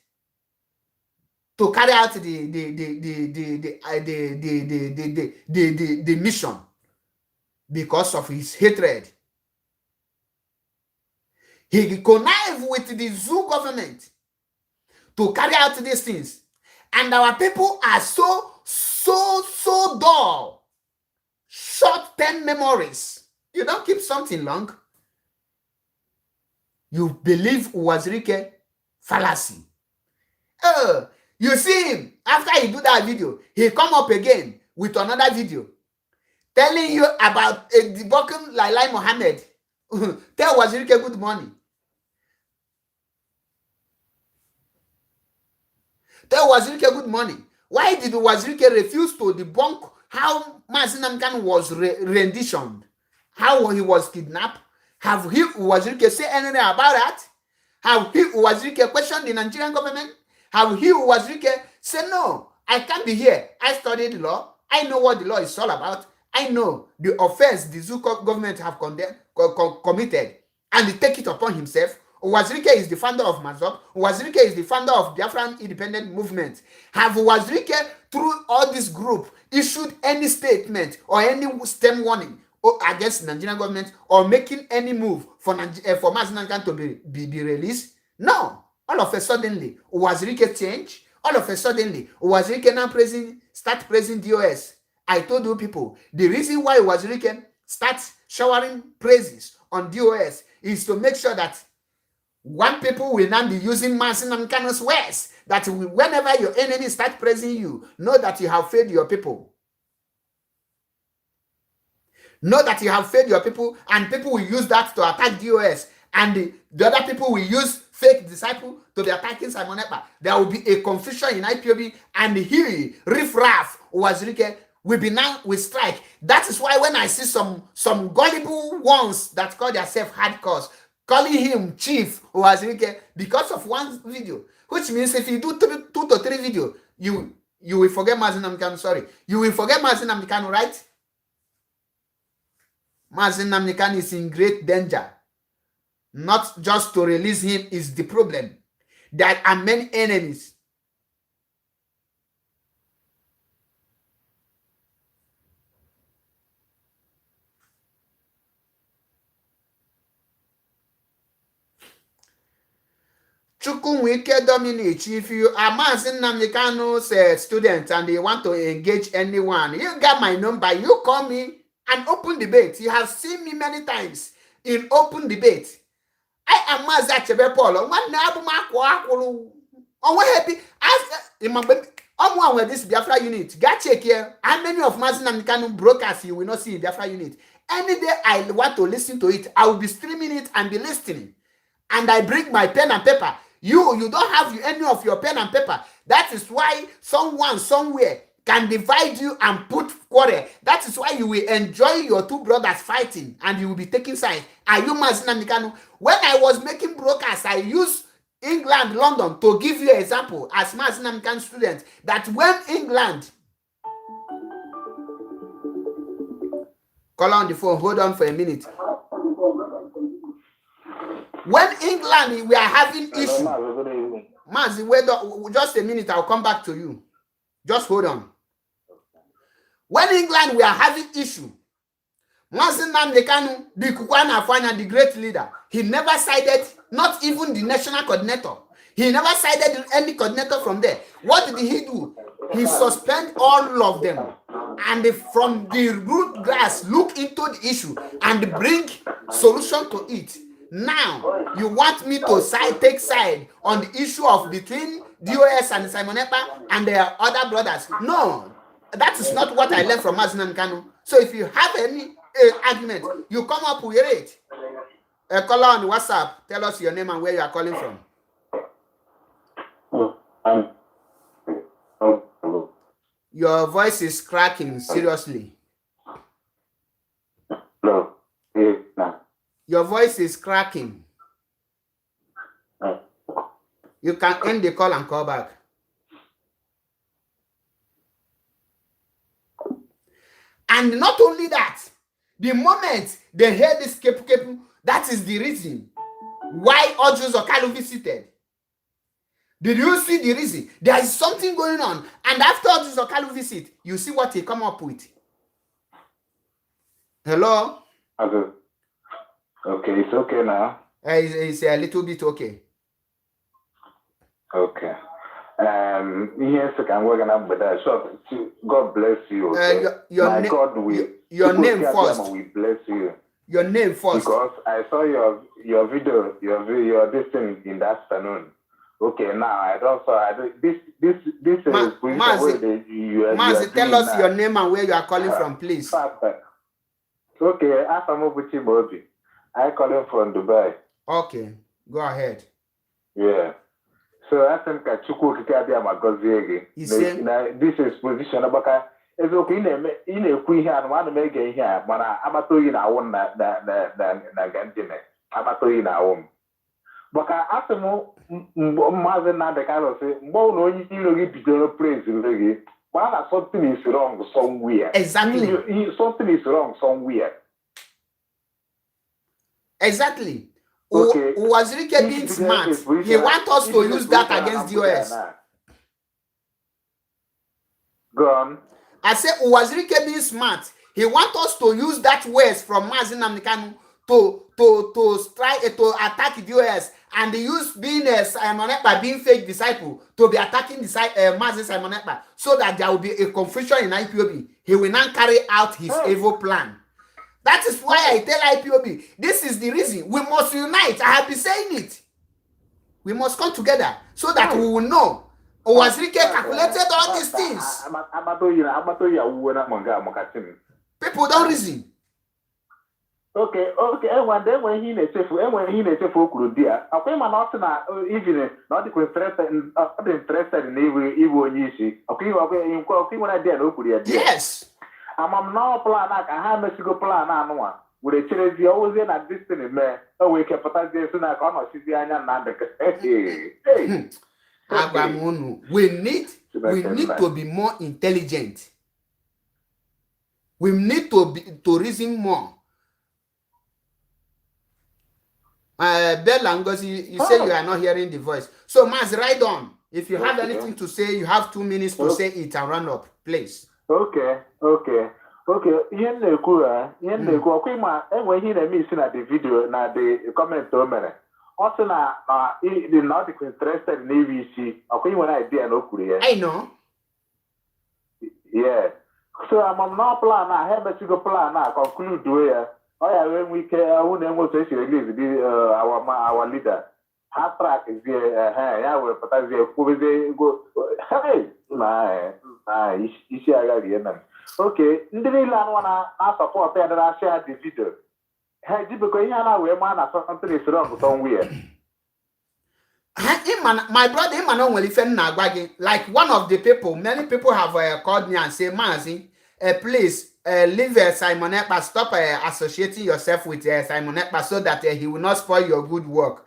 to carry out the mission because of his hatred. He connived with the Zoo government to carry out these things. And our people are so dull. Short-term memories. You don't keep something long. You believe Uwazirike fallacy. You see him, after he do that video, he come up again with another video telling you about a debunking Lai Mohammed. Tell Wazirike good morning. Tell Wazirike good morning. Why did Wazirike refuse to debunk how Mazi Nnamdi Kanu was renditioned? How he was kidnapped? Have he, Wazirike, say anything about that? Have he, Wazirike, questioned the Nigerian government? Have he, Wazirike, say, no, I can't be here. I studied the law. I know what the law is all about. I know the offense the Zoo government have committed, and he take it upon himself. Wazirike is the founder of Mazop. Wazirike is the founder of Biafran Independent Movement. Have Wazirike, through all this group, issued any statement or any stern warning against the Nigerian government, or making any move for Mazi Nnamdi Kanu to be released? No. All of a suddenly, Wazirike change. All of a suddenly, Wazirike now start praising DOS. I told you people, the reason why Wazirike starts showering praises on DOS is to make sure that one people will not be using Mazi Nnamdi Kanu's words, that whenever your enemy start praising you, know that you have failed your people. Know that you have failed your people, and people will use that to attack DOS, and the other people will use fake disciple to be attacking Simon Ekpa. There will be a confusion in IPOB, and he, riffraff, Wazirike, will be now with strike. That is why when I see some gullible ones that call themselves hardcores, calling him Chief Wazirike because of one video, which means if you do 2 to 3 videos, you will forget Mazi Nnamdi Kanu. Sorry, you will forget Mazi Nnamdi Kanu, right? Mazi Nnamdi Kanu is in great danger. Not just to release him is the problem. There are many enemies. Chukwuwike Dominic, if you are Mazi Nnamdi Kanu's student and you want to engage anyone, you got my number. You call me and open debate. You have seen me many times in open debate. I am Mazi Achebe Paul. One now, I'm happy. As with this Biafra unit, get check here. How many of Mazi Nnamdi Kanu brokers you will not see in Biafra unit? Any day I want to listen to it, I will be streaming it and be listening. And I bring my pen and paper. You don't have any of your pen and paper. That is why someone somewhere can divide you and put quarrel. That is why you will enjoy your 2 brothers fighting and you will be taking sides. Are you Mazi Nnamdi Kanu? When I was making broadcasts, I used England, London to give you an example as Mazi Nnamdi Kanu student, that when England, call on the phone, hold on for a minute. When England, we are having issue. Mazi, wait, just a minute, I'll come back to you. Just hold on. When England, we are having issue. Mazi Nnamdi Kanu, the Kukwana Afanya, the great leader, he never sided, not even the national coordinator. He never sided any coordinator from there. What did he do? He suspended all of them. And from the root grass, look into the issue and bring solution to it. Now, you want me to take side on the issue of between DOS and Simon Ekpa and their other brothers? No, that is not what I learned from Mazi Nnamdi Kanu. So if you have any argument, you come up with it. Call on WhatsApp. Tell us your name and where you are calling from. Your voice is cracking, seriously. Your voice is cracking. You can end the call and call back. And not only that, the moment they heard this kepu, that is the reason why Ojo Zokalu visited. Did you see the reason? There is something going on. And after Ojo Zokalu visit, you see what he come up with. Hello? Okay, it's okay now. It's a little bit okay. Okay. Yes, I can work on that. So God bless you. Okay? Your name first. We bless you. Your name first. Because I saw your video, your this thing in the afternoon. Okay, now I don't so this is Mazi, tell us your name and where you are calling from, please. Okay, Asamobuchi Mobi. I calling from Dubai. Okay, go ahead. Yeah. So I think I took Magozi. This is position about it's okay in a queen and one make here, but I'm a to in our own that Gantine. I'm a to in our own. But I asked him more than that. The kind of say, more no, you begin praise reggae. But something is wrong somewhere. Exactly. Something is wrong somewhere. Exactly. Okay. Uwazirike being smart. He wants us to use that against the US. Go on. I said Uwazirike being smart. He wants us to use that words from Mazi Nnamdi Kanu to strike to attack the US, and they use being a Simon Ekpa, being fake disciple, to be attacking Mazi Simon Ekpa, so that there will be a confusion in IPOB. He will not carry out his evil plan. That is why I tell IPOB, this is the reason we must unite. I have been saying it. We must come together so that we will know. Uwazirike calculated all these things. People don't reason. Okay. And when he needs for dear, I think my not even not interested in evil. Okay, when I did, yes. I'm now plan. I have a single plan. I know. With a child, you always in a distance, man. Oh, we can put us there soon. I can't see the Hey. We need to be more intelligent. We need to reason more. Bella Ngozi, you say you are not hearing the voice. So, Mazi, right on. If you have anything to say, you have 2 minutes to say it and run up, please. Okay. Ihe na-ekwu ọkwa ịma enwe ihe na-eme isi na the video na the comment o mere. Ọ sị na dị not interested in AVC. Ọkwa ị nwere idea na o kwuru ya. I know. Yeah. So I'm not plan na ha emesigo plan na conclude ya. Ọ ya wee nwee ike ahụ na enwe otu esi release our leader. Ha track is ya wee pụtazie kwubezie ego. Hey! Isi agha rie na. Okay, ndị niile anụ na-support ya dara share the video. Ha ejibekwa ihe a na-wee maa na something is wrong somewhere. My brother, like one of the people, many people have called me and say, Mazi, please leave Simon Ekpa, stop associating yourself with Simon Ekpa so that he will not spoil your good work.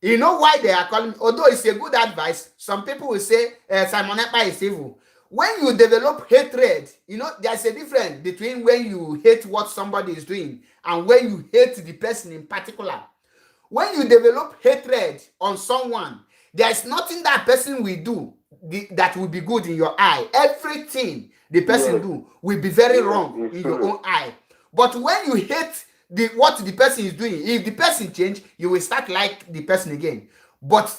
You know why they are calling, although it's a good advice, some people will say Simon Ekpa is evil. When you develop hatred, you know, there's a difference between when you hate what somebody is doing and when you hate the person in particular. When you develop hatred on someone, there's nothing that person will do that will be good in your eye. Everything the person do will be very wrong in your own eye. But when you hate what the person is doing, if the person change, you will start like the person again. But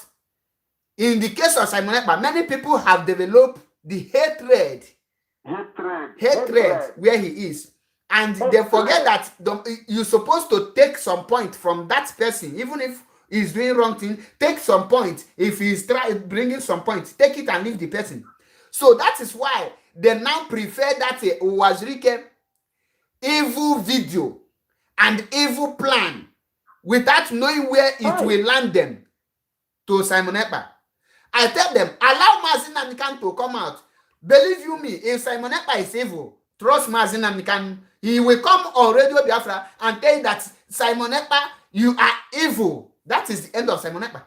in the case of Simon Ekpa, many people have developed the hatred where he is. And they forget that you're supposed to take some point from that person, even if he's doing wrong thing. Take some point. If he's bringing some point, take it and leave the person. So that is why they now prefer that Uwazirike evil video and evil plan without knowing where it will land them to Simon Ekpa. I tell them, allow Mazi Nnamdi Kanu to come out. Believe you me, if Simon Ekpa is evil, trust Mazi Nnamdi Kanu. He will come on Radio Biafra and tell you that Simon Ekpa, you are evil. That is the end of Simon Ekpa.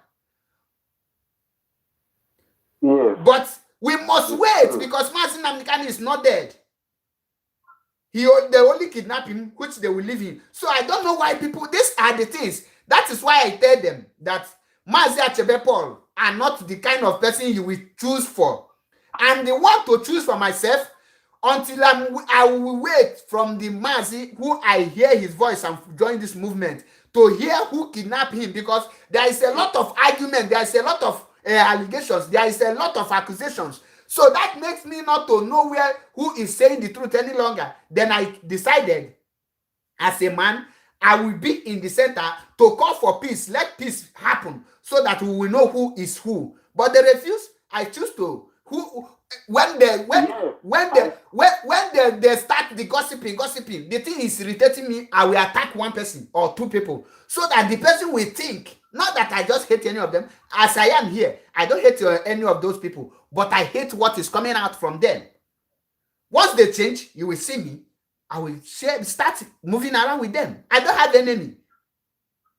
Yes. But we must wait because Mazi Nnamdi Kanu is not dead. They only kidnap him, which they will leave him. So I don't know why people, these are the things. That is why I tell them that Mazi Achebe Paul are not the kind of person you will choose for. And they want to choose for myself until I will wait from the Mazi who I hear his voice and join this movement to hear who kidnapped him, because there is a lot of argument, there is a lot of allegations, there is a lot of accusations. So that makes me not to know who is saying the truth any longer. Then I decided as a man, I will be in the center to call for peace. Let peace happen so that we will know who is who. But they refuse. I choose to when they start the gossiping, the thing is irritating me. I will attack one person or two people so that the person will think, not that I just hate any of them. As I am here, I don't hate any of those people, but I hate what is coming out from them. Once they change, you will see me. I will start moving around with them. I don't have enemy.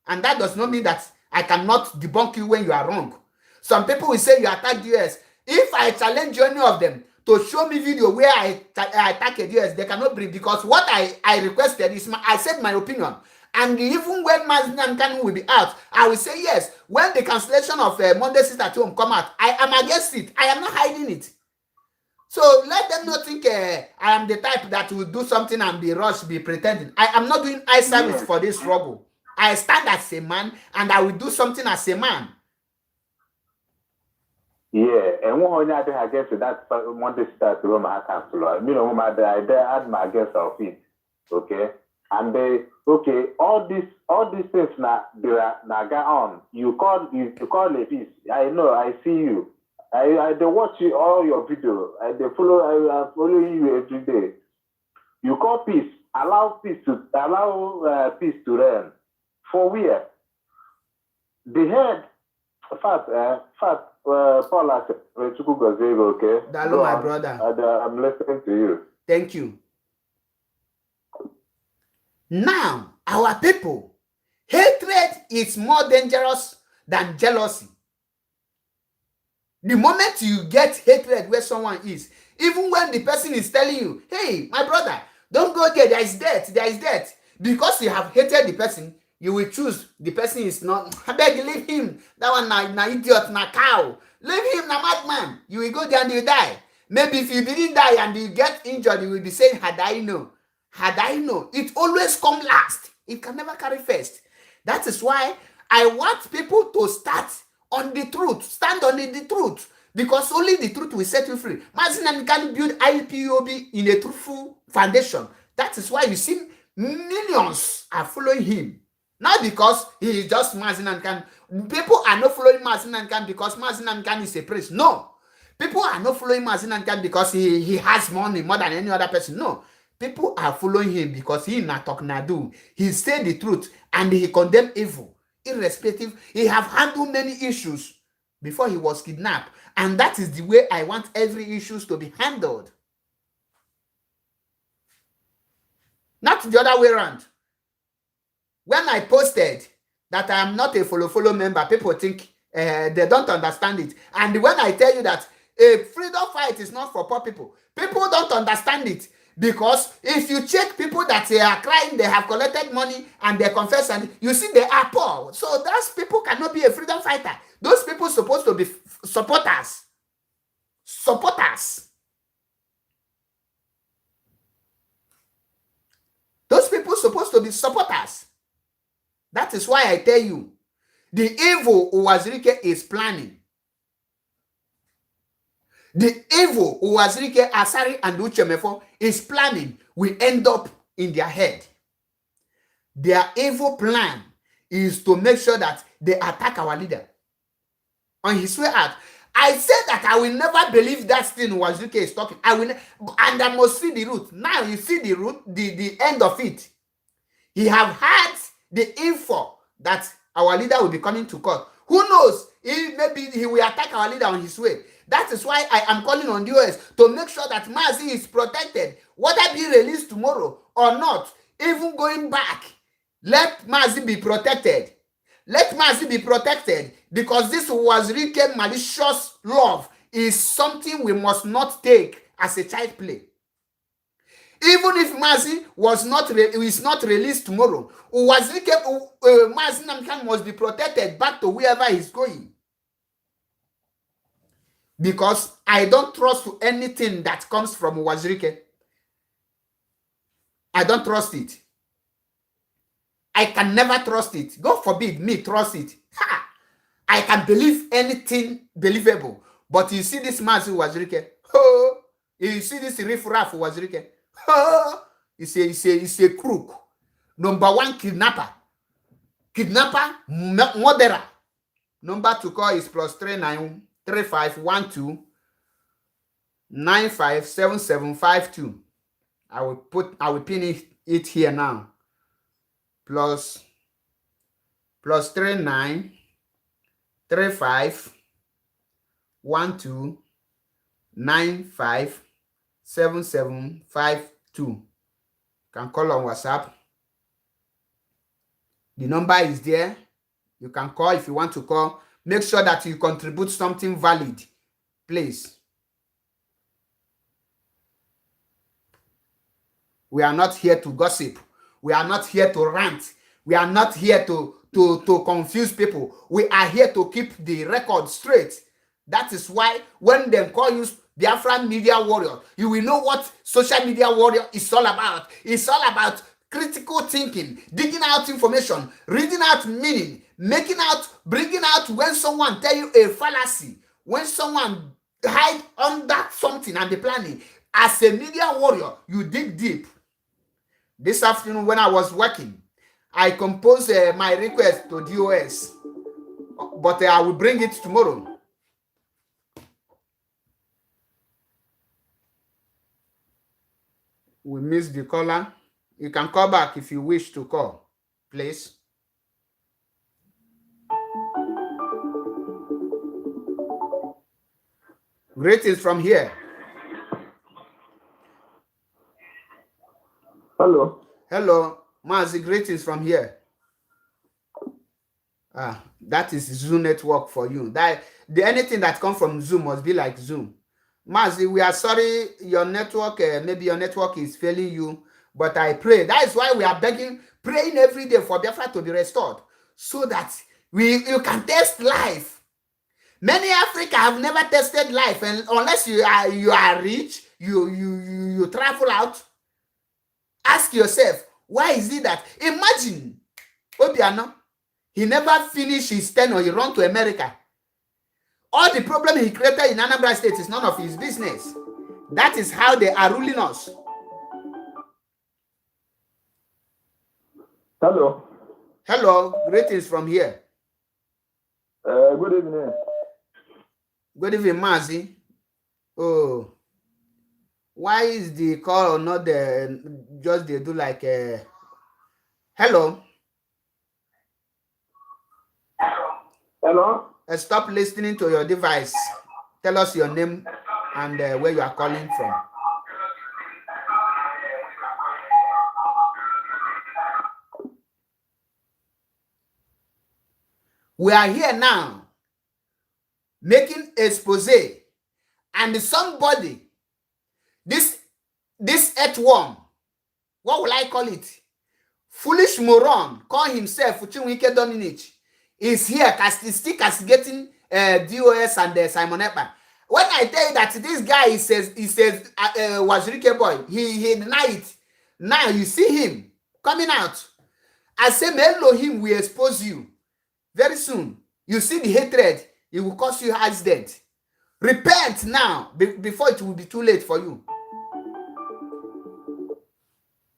And that does not mean that I cannot debunk you when you are wrong. Some people will say you attack US. If I challenge any of them to show me video where I attack a US, they cannot bring, because what I requested is, I said my opinion. And even when Mazi and Kanu will be out, I will say yes. When the cancellation of Monday Sit at Home come out, I am against it. I am not hiding it. So let them not think I am the type that will do something and be rushed, be pretending. I am not doing eye service for this struggle. I stand as a man and I will do something as a man. Yeah, and one thing I guess that Monday start to my counselor. You know, I had my guess of it. Okay. And all these things now they go on. You call a piece. I know, I see you. I they watch you, all your video. I follow you every day. You call peace, allow peace to reign. For where? The head, Paula, okay? Hello, my brother. I'm listening to you. Thank you. Now, our people, hatred is more dangerous than jealousy. The moment you get hatred where someone is, even when the person is telling you, hey, my brother, don't go there, there is death. Because you have hated the person, you will choose the person is not. I beg, leave him. That one na idiot, na cow. Leave him, na madman. You will go there and you die. Maybe if you didn't die and you get injured, you will be saying, had I known. It always comes last. It can never carry first. That is why I want people to start on the truth. Stand on the truth. Because only the truth will set you free. Mazi can build IPOB in a truthful foundation. That is why you see millions are following him. Not because he is just Mazi Nankan. People are not following Mazi Nankan because Mazi Nankan is a priest. No. People are not following Mazi Nankan because he has money more than any other person. No. People are following him because he not talk nadu. He said the truth and he condemned evil. Irrespective, he have handled many issues before he was kidnapped. And that is the way I want every issues to be handled. Not the other way around. When I posted that I am not a follow member, people think they don't understand it. And when I tell you that a freedom fight is not for poor people, people don't understand it. Because if you check people that they are crying, they have collected money and they confess, and you see they are poor. So those people cannot be a freedom fighter. Those people supposed to be supporters. Those people supposed to be supporters. That is why I tell you, the evil Uwazirike is planning. The evil Uwazirike, Asari, and Uchemefo is planning will end up in their head. Their evil plan is to make sure that they attack our leader. On his way out, I said that I will never believe that thing Uwazirike is talking. And I must see the root. Now you see the root, the end of it. He have had the info that our leader will be coming to court. Who knows? Maybe he will attack our leader on his way. That is why I am calling on the US to make sure that Mazi is protected. Whether be released tomorrow or not, even going back, let Mazi be protected. Let Mazi be protected, because this Uwazirike malicious love is something we must not take as a child play. Even if Mazi is not released tomorrow, Uwazirike, Mazi Namkan must be protected back to wherever he's going. Because I don't trust anything that comes from Uwazirike. I don't trust it. I can never trust it. God forbid me trust it. Ha! I can believe anything believable. But you see this Mazi Uwazirike. Oh, you see this riffraff Uwazirike. Oh, it's a crook. Number one, kidnapper. Kidnapper, murderer. Number to call is +393512 957752. I will pin it here now. Plus 39 35 12 95 7752. Can call on WhatsApp. The number is there. You can call if you want to call. Make sure that you contribute something valid, please. We are not here to gossip. We are not here to rant. We are not here to confuse people. We are here to keep the record straight. That is why when they call you Biafran media warrior, you will know what social media warrior is all about. It's all about critical thinking, digging out information, reading out meaning, bringing out when someone tell you a fallacy, when someone hide under something and the planning. As a media warrior, you dig deep. This afternoon when I was working, I composed my request to DOS, but I will bring it tomorrow. We missed the caller. You can call back if you wish to call, please. Greetings from here. Hello. Hello, Mazi, greetings from here. That is Zoom network for you. Anything that comes from Zoom must be like Zoom. Mazi, we are sorry your network, maybe your network is failing you, but I pray. That is why we are praying every day for Biafra to be restored, so that you can test life. Many Africa have never tested life, and unless you are rich, you travel out. Ask yourself, why is it that? Imagine, Obiano, he never finished his tenure, he ran to America. All the problem he created in Anambra State is none of his business. That is how they are ruling us. Hello. Hello, greetings from here. Good evening. Good evening, Mazi. Oh, why is the call not just they do like hello? Hello. Stop listening to your device. Tell us your name and where you are calling from. We are here now making expose, and somebody, this earthworm, what will I call it? Foolish moron, call himself Uchinwike Dominic, is here still castigating DOS and Simon Ekpa. When I tell you that this guy he says Wazirike boy, he denied it. Now you see him coming out. I say Elohim will expose you very soon. You see the hatred, it will cause you heart's death. Repent now before it will be too late for you.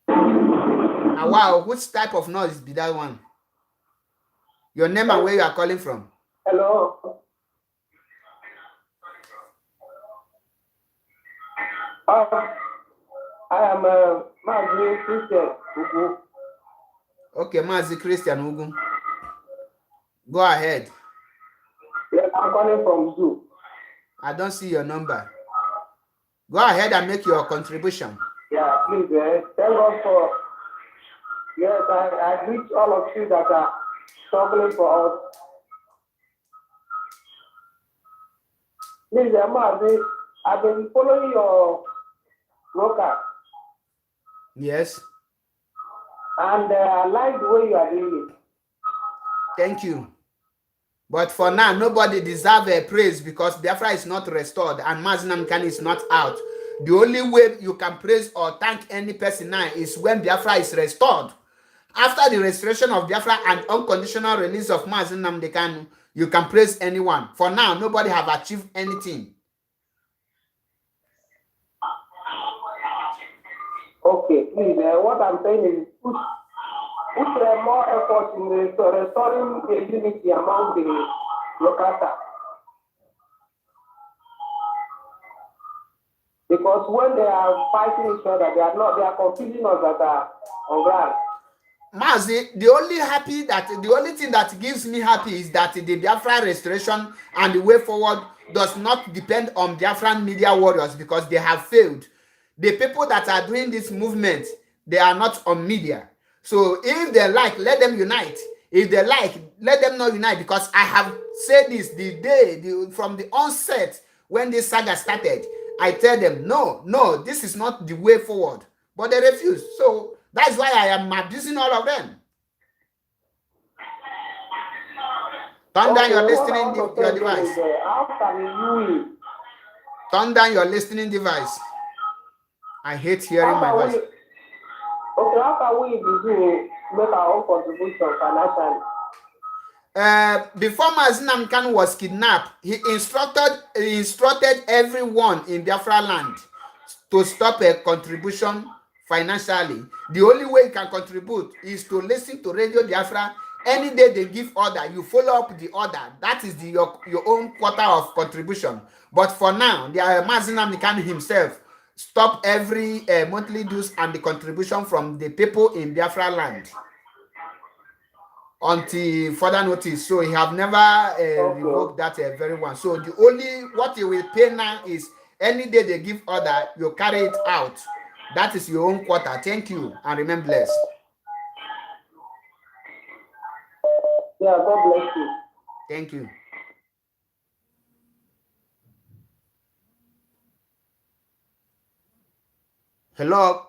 Now, wow, which type of noise be that one? Your name and where you are calling from? Hello. I am Mazi Christian Ugu. Okay, Mazi Christian Ugu. Go ahead. Yes, I'm calling from Zoo. I don't see your number. Go ahead and make your contribution. Yeah, please, thank God for. Yes, I greet all of you that are struggling for us. Please, Mazi, I've been following your broker. Yes. And I like the way you are doing it. Thank you. But for now, nobody deserves a praise because Biafra is not restored and Mazi Nnamdi is not out. The only way you can praise or thank any person now is when Biafra is restored. After the restoration of Biafra and unconditional release of Mazi Nnamdi Kanu, you can praise anyone. For now, nobody have achieved anything. Okay, please, what I'm saying is put more effort in restoring the unity among the local staff. Because when they are fighting each other, they are confusing us that are on ground. Mazi, the only thing that gives me happy is that the Biafra restoration and the way forward does not depend on Biafran media warriors because they have failed. The people that are doing this movement, they are not on media. So if they like, let them unite. If they like, let them not unite because I have said this from the onset when this saga started. I tell them, no, this is not the way forward. But they refuse. So that's why I am abusing all of them. Turn down your listening your device. How can you? Turn down your listening device. I hate hearing my voice. Okay, how can we make our own contribution financially? Before Mazi Nnamdi was kidnapped, he instructed everyone in Biafra land to stop a contribution financially. The only way you can contribute is to listen to Radio Biafra. Any day they give order, you follow up the order. That is your own quota of contribution. But for now, the Mazi Nnamdi himself stop every monthly dues and the contribution from the people in Biafra land until further notice. So he have never revoked that very one. So the only what you will pay now is any day they give order, you carry it out. That is your own quota. Thank you and remain blessed. Yeah, God bless you. Thank you. Hello.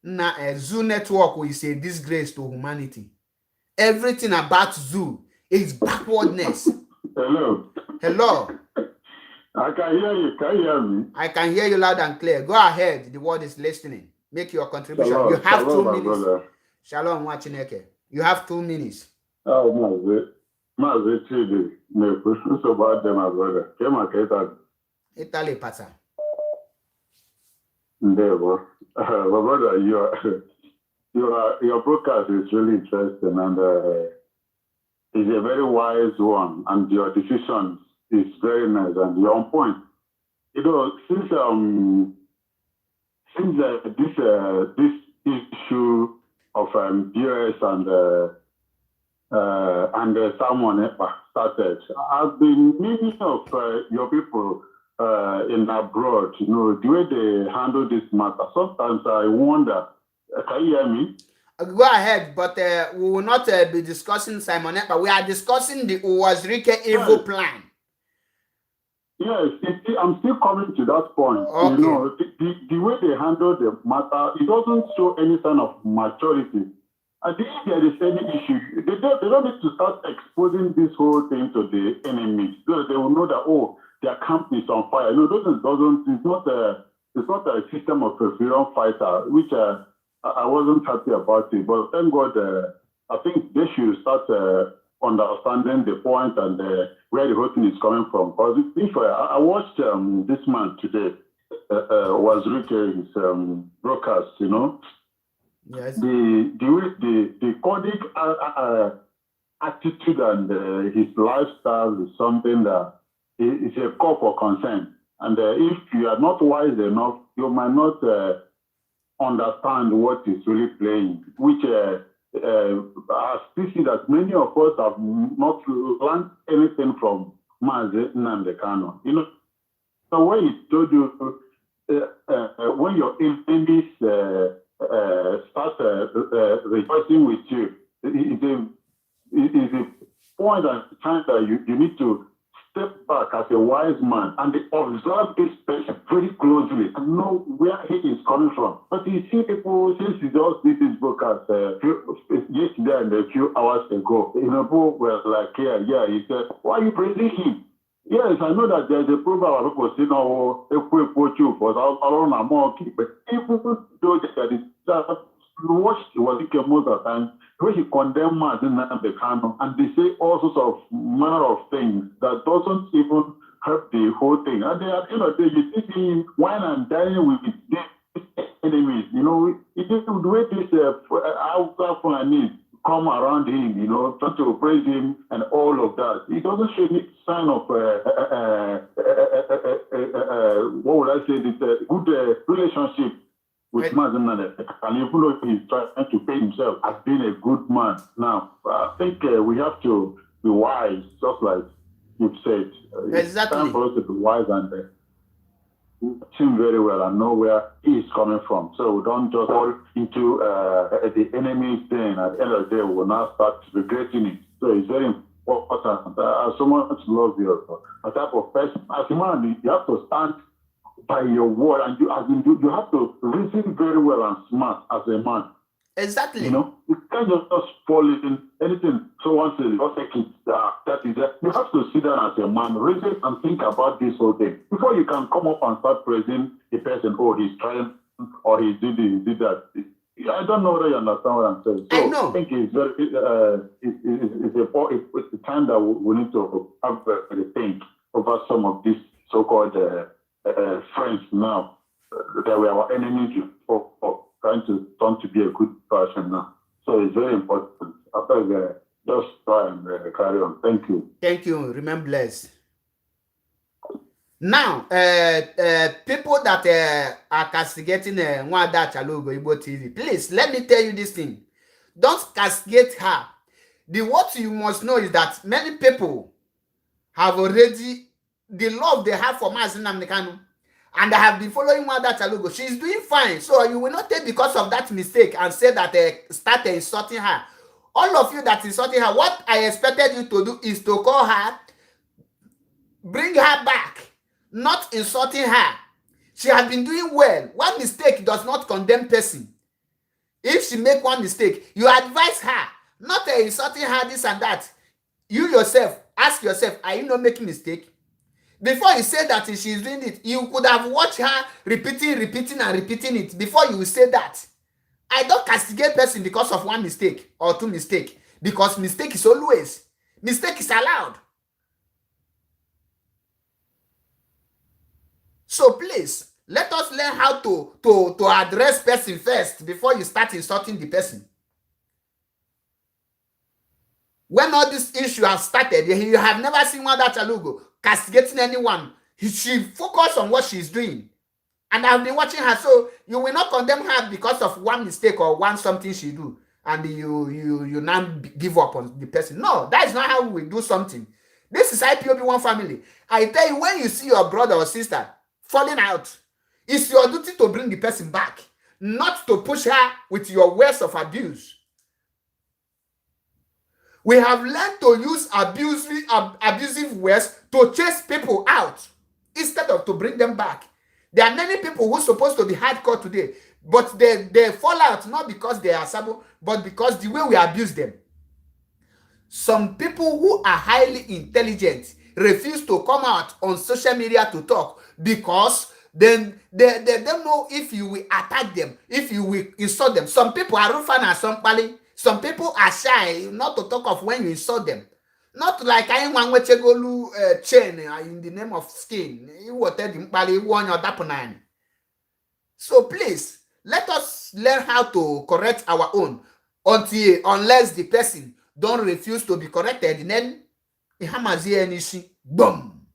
Now, Zoo Network is a disgrace to humanity. Everything about Zoo is backwardness. Hello. I can hear you. Can you hear me? I can hear you loud and clear. Go ahead. The world is listening. Make your contribution. Shalom. You have Shalom, 2 minutes. brother. Shalom, Wachineke. You have 2 minutes. Oh, Mazi, Chidi, me push so bad, my brother. Came a cater. Italy, Pata. Endeavor. My brother, your broadcast is really interesting and it's a very wise one, and your decision is very nice and you're on point. You know, since this issue of BS and someone started, I've been many of your people in abroad, you know, the way they handle this matter. Sometimes I wonder, can you hear me? Go ahead, but we will not be discussing Simon Ekpa. We are discussing the Uwazirike evil plan. Yes, I'm still coming to that point. Okay. You know, the way they handle the matter, it doesn't show any sign of maturity. I think if there is any issue, they don't need to start exposing this whole thing to the enemy. So they will know that, oh, their camp is on fire. No, it's not a system of a freedom fighter, which I wasn't happy about it. But thank God, I think they should start understanding the point and where the whole thing is coming from. Because if I watched this man today, was Rike's broadcast, you know. Yes. The coding attitude and his lifestyle is something that is a call for concern. And if you are not wise enough, you might not understand what is really playing, which I see that many of us have not learned anything from Mazi Nnamdi Kanu. You know, so when he told you, when your enemies start rejoicing with you, it's a point and time that you need to step back as a wise man and observe this person very closely and know where he is coming from. But you see people, since he just did this broadcast yesterday and a few hours ago, you know, people were like, yeah, he said, why are you praising him? Yes, I know that there's a program where people say, no, but I don't know more. But people do that watch was most of the time when he condemned Mazi Nnamdi Kanu, and they say all sorts of manner of things that doesn't even help the whole thing. And then at the end of the day, you see him wine and dining with these enemies. You know, it is the way this Fulani come around him, you know, trying to praise him and all of that. He doesn't show any sign of what would I say? This good relationship with Mazi. And even though he's trying to pay himself as being a good man. Now, I think we have to be wise, just like you've said. Exactly. It's time for us to be wise and watch him very well and know where he is coming from. So we don't just fall into the enemy's thing. At the end of the day, we will now start regretting it. So it's very important. I so much love you. A type of person, as a man, you have to stand by your word, and you have to reason very well and smart as a man. Exactly. You know, you can't just fall in anything someone says, just take it, that is it. You have to sit down as a man, reason and think about this whole thing before you can come up and start praising the person. Oh, he's trying, or he did that. I don't know whether you understand what I'm saying. So I know. I think it's very, it's a time that we need to have a think over some of these so-called friends now that were our enemies before, trying to turn to be a good person now. So it's very important. After just try and carry on. Thank you. Thank you. Remain blessed. Now, people that are castigating Nwada Chalugo Igbo TV, please let me tell you this thing. Don't castigate her. What you must know is that many people have already the love they have for Mazi Nnamdi Kanu, and I have been following Nwada Chalugo. She's doing fine. So you will not take because of that mistake and say that started insulting her. All of you that insulting her, what I expected you to do is to call her, bring her back, not insulting her. She has been doing well. One mistake does not condemn person. If she make one mistake, you advise her, not insulting her this and that. You yourself, ask yourself, are you not making mistake? Before you say that she's doing it, you could have watched her repeating it before you say that. I don't castigate person because of one mistake or two mistakes, because mistake is allowed. So please, let us learn how to address person first before you start insulting the person. When all this issue has started, you have never seen Nwada Chalugo castigating anyone. She focused on what she's doing. And I've been watching her, so you will not condemn her because of one mistake or one something she do, and you now give up on the person. No, that is not how we do something. This is IPOB1 family. I tell you, when you see your brother or sister falling out, it's your duty to bring the person back, not to push her with your words of abuse. We have learned to use abusive words to chase people out instead of to bring them back. There are many people who are supposed to be hardcore today, but they fall out not because they are sabo, but because the way we abuse them. Some people who are highly intelligent refuse to come out on social media to talk because then they don't know if you will attack them, if you will insult them. Some people are rufan and some people are shy not to talk of when you insult them. Not like I want to go chain in the name of skin. So please, let us learn how to correct our own unless the person don't refuse to be corrected. And then boom.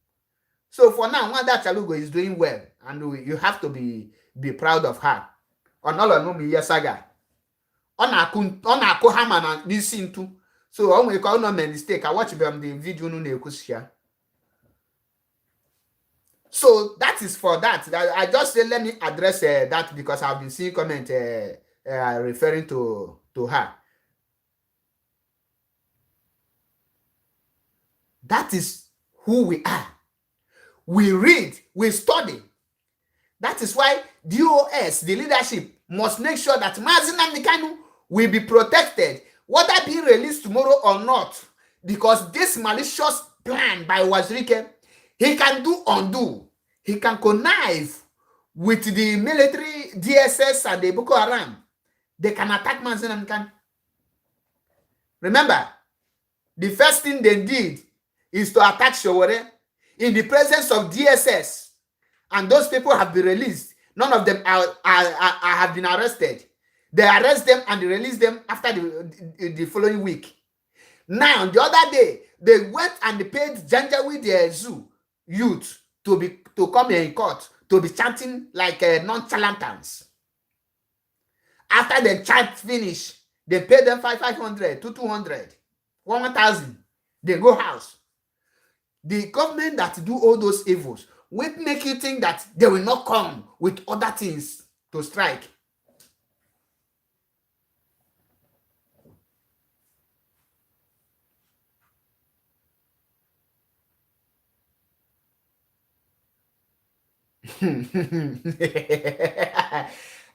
So for now, Nwada Chalugo is doing well, and you have to be proud of her. Saga. Hama listen to. So I will call no mistake. I watch them the video no. So that is for that. I just say let me address that because I've been seeing comment referring to her. That is who we are. We read, we study. That is why DOS, the leadership, must make sure that Mazi Nnamdi Kanu will be protected, whether being released tomorrow or not, because this malicious plan by Wazirike, he can do undo. He can connive with the military, DSS, and the Boko Haram. They can attack Mazi Nnamdi Kanu. Remember, the first thing they did is to attack Showore. in the presence of DSS, and those people have been released. None of them have been arrested. They arrest them and they release them after the following week. Now, the other day, they went and they paid Janjaweed Zoo youth to come here in court to be chanting like nonchalantans. After the chant finish, they pay them 500 to 200, 1,000. They go house. The government that do all those evils will make you think that they will not come with other things to strike.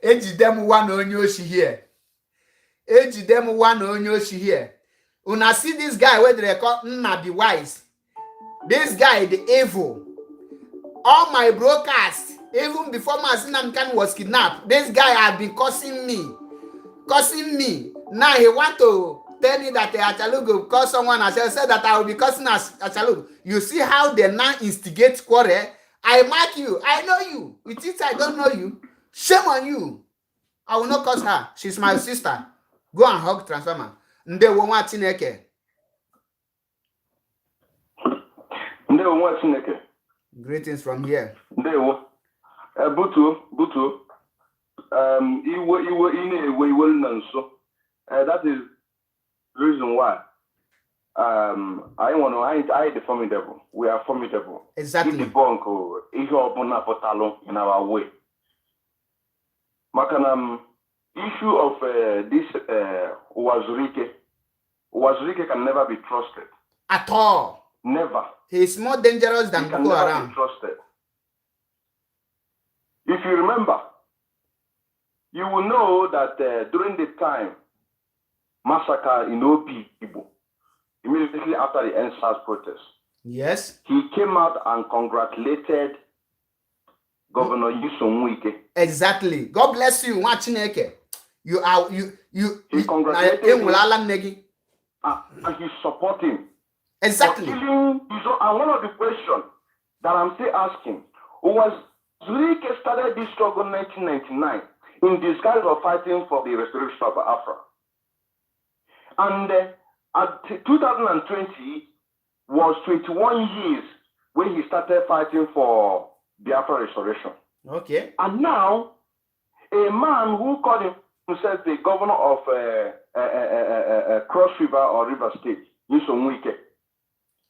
Ejidem one onyoshi here. Ejidem one onyoshi here. Una see this guy where they call Nnamdi wise. This guy, the evil. All my broadcasts, even before Mazi Kanu was kidnapped, this guy had been cursing me. Now he want to tell me that Achalugo call someone. I said that I will be cursing Achalugo. You see how they now instigate quarrel? I mark you. I know you. With it, I don't know you. Shame on you. I will not curse her. She's my sister. Go and hug Transformer. Nde wonwa Chineke. Nde wonwa Chineke. Greetings from here. Nde wo. Butu. Iwe nanso. That is the reason why. I the formidable. We are formidable. Exactly. The debunk ihe obuna potalo in our way. Makanam issue of this Wazurike can never be trusted. At all. Never. He is more dangerous than Boko Haram. Be trusted. If you remember, you will know that during the time massacre in Ibo, immediately after the NSAS protest, yes, he came out and congratulated Governor Nyesom Wike. Exactly. God bless you, Wachineke. He congratulated him and he support him. Exactly. And one of the questions that I'm still asking was, Zurike started this struggle in 1999 in disguise of fighting for the restoration of Afra. And at 2020 was 21 years when he started fighting for Biafra restoration. Okay. And now, a man who called himself the governor of Cross River or River State, Nyesom Wike.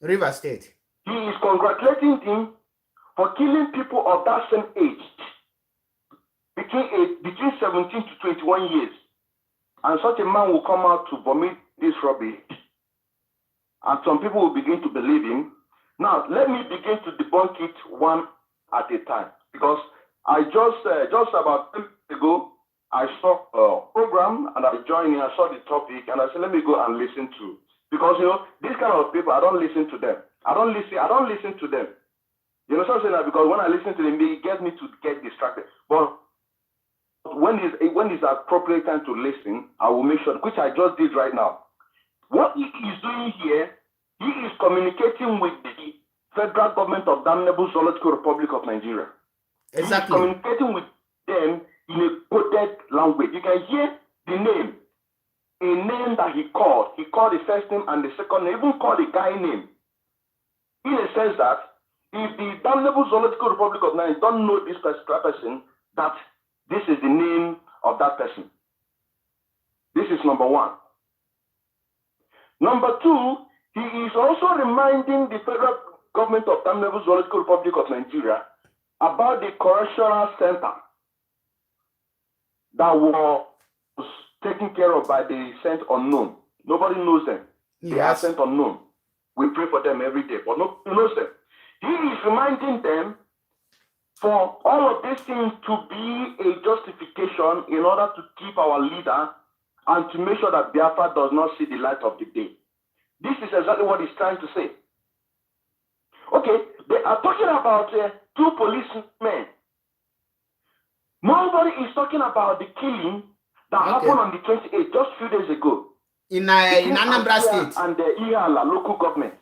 River State. He is congratulating him for killing people of that same age, between 17 to 21 years. And such a man will come out to vomit this rubbish. And some people will begin to believe him. Now, let me begin to debunk it one at a time. Because I just about 2 weeks ago, I saw a program and I joined in, I saw the topic, and I said, let me go and listen to. Because, these kind of people, I don't listen to them. I don't listen to them. You know what I'm saying? Because when I listen to them, it gets me to get distracted. But when it's appropriate time to listen, I will make sure, which I just did right now. What he is doing here, he is communicating with the federal government of damnable Zoological Republic of Nigeria. Exactly. He is communicating with them in a coded language. You can hear the name, a name that he called. He called the first name and the second name, even called the guy name. In a sense that if the damnable Zoological Republic of Nigeria don't know this particular person, that this is the name of that person. This is number one. Number two, he is also reminding the federal government of damnable Zoological Republic of Nigeria about the correctional center that was taken care of by the Saint Unknown. Nobody knows them. Yes. They are Saint Unknown. We pray for them every day, but nobody knows them. He is reminding them for all of these things to be a justification in order to keep our leader and to make sure that Biafra does not see the light of the day. This is exactly what he's trying to say. Okay, they are talking about 2 policemen. Nobody is talking about the killing that happened on the 28th, just a few days ago. In Anambra State. And the Ihala local government.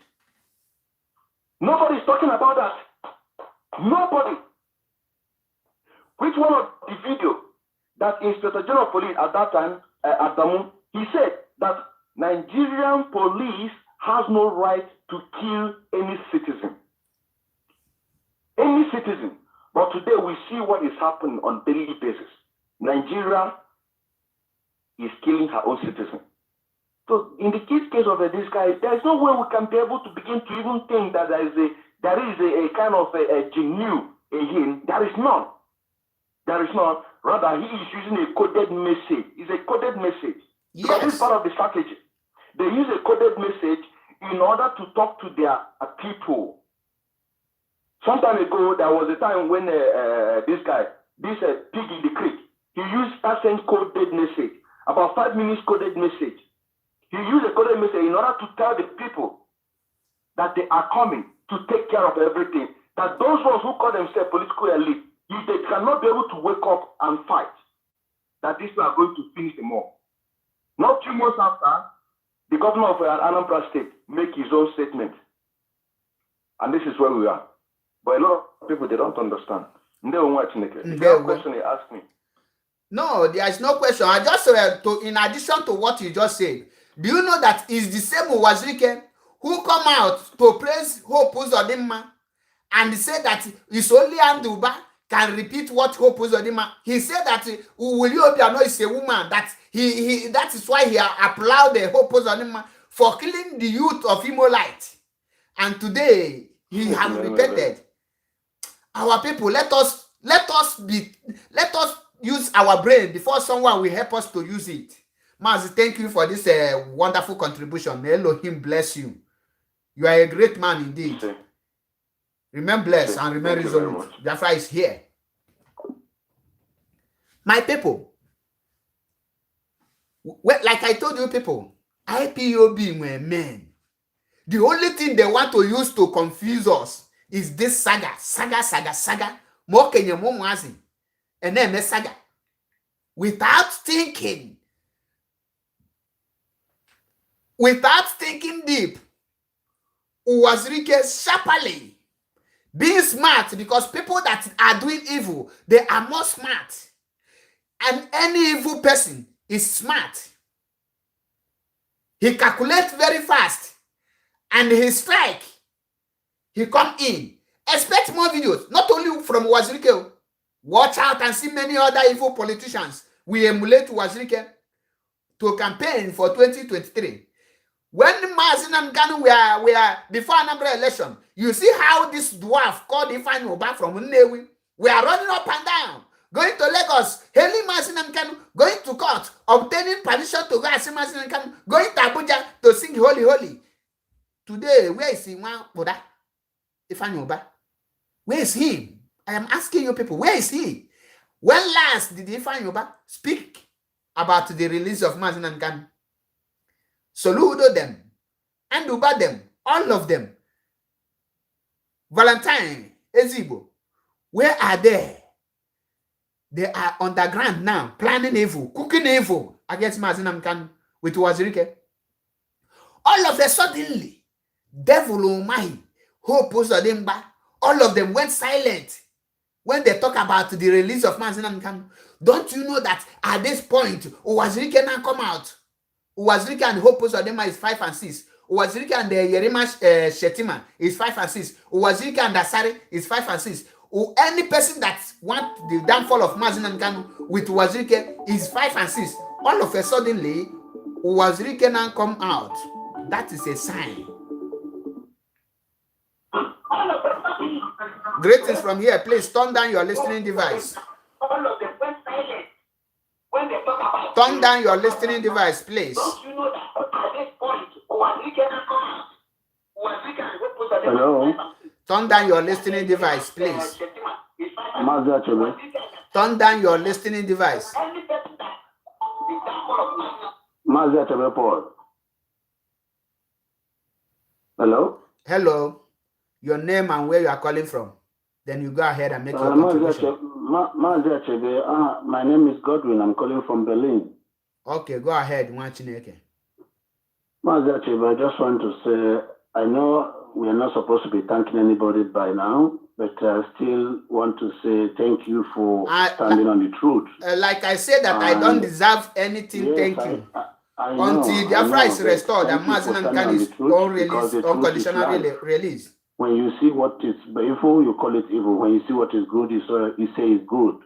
Nobody is talking about that. Nobody. Which one of the video that Inspector General of Police at that time, Adamu, he said that Nigerian police has no right to kill any citizen. Any citizen. But today we see what is happening on a daily basis. Nigeria is killing her own citizen. So in the case of this guy, there is no way we can be able to begin to even think that there is a kind of a genuine in him. There is none. There is none. Rather, he is using a coded message. It's a coded message. Yes. Because it's part of the strategy. They use a coded message in order to talk to their people. Some time ago, there was a time when this pig in the creek, he used that same coded message, about 5 minutes coded message. He used a coded message in order to tell the people that they are coming to take care of everything. That those ones who call themselves political elite, if they cannot be able to wake up and fight, that these people are going to finish them all. Not 2 months after, the governor of Anambra State make his own statement. And this is where we are. But a lot of people, they don't understand. If you have a question, they ask me. No, there is no question. I just in addition to what you just said, do you know that it's the same Wazirike who come out to praise Hope Uzodinma and say that it's only Anduba can repeat what Hope Uzodinma. He said that Uwiliobia is a woman, that that is why he applauded Hope Uzodinma for killing the youth of Imolite. And today he has repented. Our people, let us use our brain before someone will help us to use it. Mazi, thank you for this wonderful contribution. May Elohim bless you. You are a great man indeed. Remain blessed and remain resolute. Jaffa is here. My people, well, like I told you people, IPOB were men. The only thing they want to use to confuse us is this saga. More Kenya, more Mazi. And then saga. Without thinking deep, Uwazirike sharply being smart, because people that are doing evil, they are more smart. And any evil person is smart. He calculates very fast. And he strike. He come in. Expect more videos. Not only from Uwazirike. Watch out and see many other evil politicians. We emulate Uwazirike to campaign for 2023. When Mazi and Kanu were before Anambra election, you see how this dwarf called Ifeanyi Uba from Nnewi, we are running up and down, going to Lagos, hailing Mazi and Kanu, going to court, obtaining permission to go and see Mazi and Kanu, going to Abuja to sing Holy Holy. Today, where is he? Ifeanyi Uba? Where is he? I am asking you people, where is he? When last did Ifeanyi Uba speak about the release of Mazi and Kanu? Soludo them, and Uba them, all of them. Valentine, Ezigbo, where are they? They are underground now, planning evil, cooking evil against Mazi and Kanu with Uwazirike. All of a suddenly, Devil Umahi, Hope Uzodimma, all of them went silent when they talk about the release of Mazi and Kanu. Don't you know that at this point, Uwazirike now come out? Uwazirike and Hope Uzodimma is 5 and 6. Uwazirike and Yerima Shetima is 5 and 6. Uwazirike and Asari is 5 and 6. Any person that wants the downfall of Mazi and Kanu with Uwazirike is 5 and 6. All of a suddenly, Uwazirike now come out. That is a sign. Greetings from here. Please turn down your listening device. All of them went silent when they talk about. Turn down your listening device, please. Don't you know that at this point, Uwazirike can come out? Uwazirike and Hope Uzodimma. Hello? Turn down your listening device, please. Mazi. Turn down your listening device. Mazi Paul. Hello? Hello. Your name and where you are calling from. Then you go ahead and make your contribution. Mazi, my name is Godwin. I'm calling from Berlin. Okay, go ahead. Mazi, I just want to say, I know we are not supposed to be thanking anybody by now, but I still want to say thank you for standing on the truth. Like I said that I don't deserve anything, yes, thank you. I know, until Biafra is restored and thank you Mazi for standing Nnamdi on the is truth, because the truth is unconditionally life. released. When you see what is evil, you call it evil. When you see what is good, you say it's good.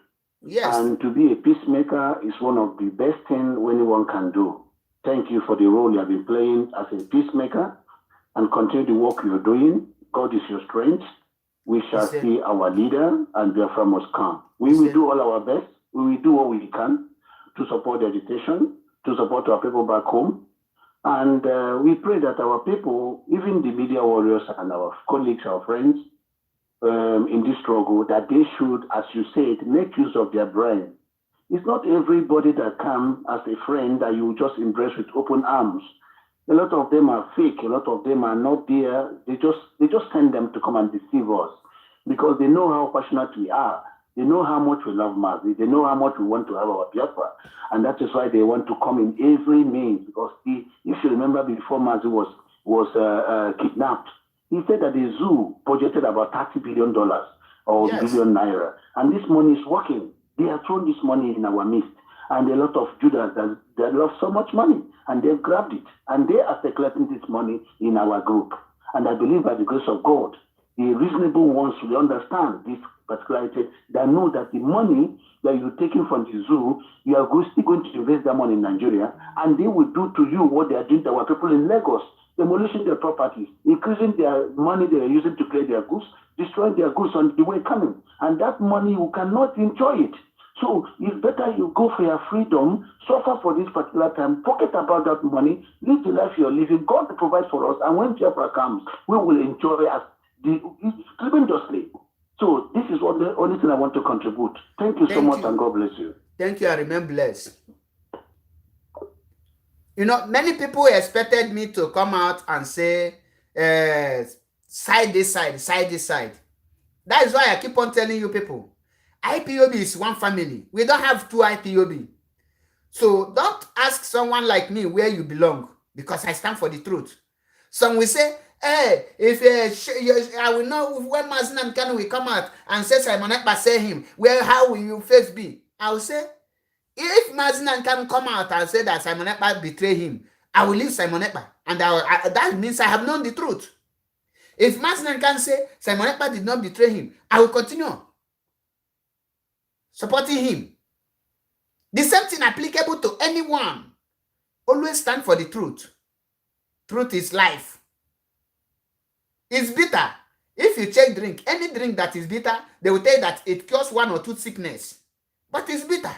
Yes. And to be a peacemaker is one of the best things anyone can do. Thank you for the role you have been playing as a peacemaker, and continue the work you're doing. God is your strength. We shall see our leader, and Biafra must come. We will do all our best. We will do what we can to support the agitation, to support our people back home. And we pray that our people, even the media warriors and our colleagues, our friends, in this struggle, that they should, as you said, make use of their brain. It's not everybody that comes as a friend that you just embrace with open arms. A lot of them are fake. A lot of them are not there. They just send them to come and deceive us because they know how passionate we are. They know how much we love Mazi. They know how much we want to have our Biafra. And that is why they want to come in every means. Because if you remember before Mazi was kidnapped, he said that the zoo budgeted about $30 billion or billion naira. And this money is working. They have thrown this money in our midst. And a lot of Judas that love so much money. And they've grabbed it. And they are circulating this money in our group. And I believe by the grace of God, the reasonable ones will understand this particularity. They know that the money that you're taking from the zoo, you are still going to invest that money in Nigeria. And they will do to you what they are doing to our people in Lagos. Demolishing their properties, increasing their money they are using to create their goods, destroying their goods on the way coming. And that money, you cannot enjoy it. So it's better you go for your freedom, suffer for this particular time, forget about that money, live the life you're living. God provides for us, and when Biafra comes, we will enjoy tremendously. So this is the only thing I want to contribute. Thank you so much, and God bless you. Thank you, I remain blessed. You know, many people expected me to come out and say, side this side, side this side. That is why I keep on telling you people, IPOB is one family. We don't have two IPOB. So don't ask someone like me where you belong, because I stand for the truth. Some will say, hey, if I will know when Mazi and Kanu will come out and say Simon Ekpa say him, how will you face be? I will say, if Mazi and Kanu come out and say that Simon Ekpa betrayed him, I will leave Simon Ekpa, and that means I have known the truth. If Mazi and Kanu say Simon Ekpa did not betray him, I will continue supporting him. The same thing applicable to anyone. Always stand for the truth. Truth is life. It's bitter. If you check drink, any drink that is bitter, they will tell you that it cures 1 or 2 sickness. But it's bitter.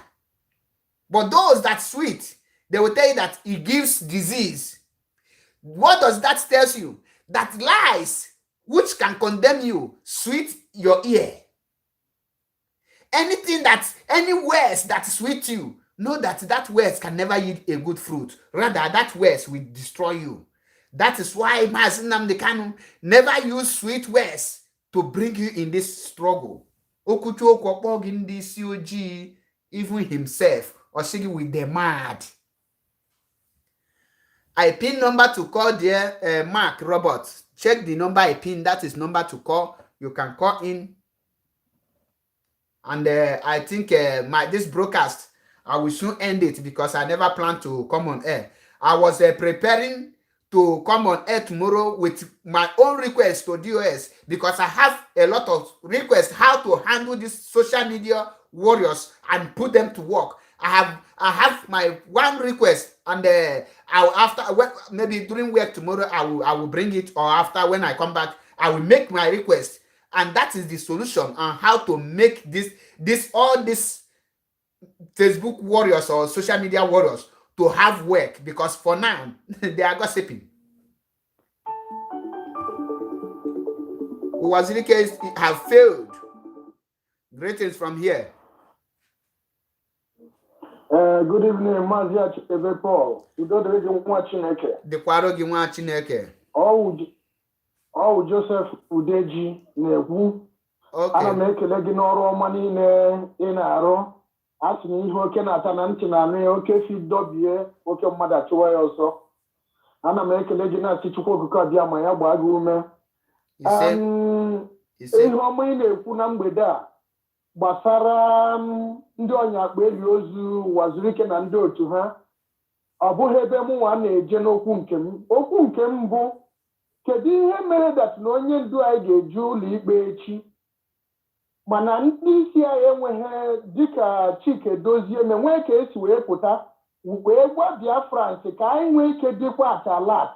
But those that sweet, they will tell you that it gives disease. What does that tell you? That lies which can condemn you sweet your ear. Any words that sweet you, know that words can never yield a good fruit. Rather, that words will destroy you. That is why Mazi Nnamdi Kanu never use sweet words to bring you in this struggle. Even himself, or singing with the mad. I pin number to call there, Mark Roberts. Check the number I pin. That is number to call. You can call in. And I think this broadcast, I will soon end it because I never plan to come on air. I was preparing to come on air tomorrow with my own request to DOS because I have a lot of requests how to handle these social media warriors and put them to work. I have my one request, and maybe during work tomorrow I will bring it, or after when I come back I will make my request, and that is the solution on how to make all these Facebook warriors or social media warriors to have work, because for now they are gossiping. Wazirike have failed. Greetings from here. Good evening, Mazi Achebe Paul. Udo dere gị nwa Chineke. Dekwaro gị nwa Chineke. Ọ Joseph Udeji na-ekwu. Ana m ekele gị n'ọrụ ọma niile ị na-arụ. A sị na ihe oke na-ata na ntị na-anụ ya, oke fi dọbie oke mmadụ achụwa ya ọsọ. Ana m ekele gị na-asị Chukwu okike abịa ma ya gbaa gị ume. He said, ihe ọma ị na-ekwu na mgbede a gbasara ndị ọnya akpa eli ozu waziri ike na ndị otu ha ọ bụghị ebe mụnwa na-eje n'okwu nke m. Okwu nke m bụ kedu ihe mere dat na onye ndu anyị ga-eju ụlọ ikpe echi mana ndị isi anyị enweghị dịka Chike Dozie menwee ka esi wee pụta wee gwa Biafrans ka anyị nwee ike dịkwa atalat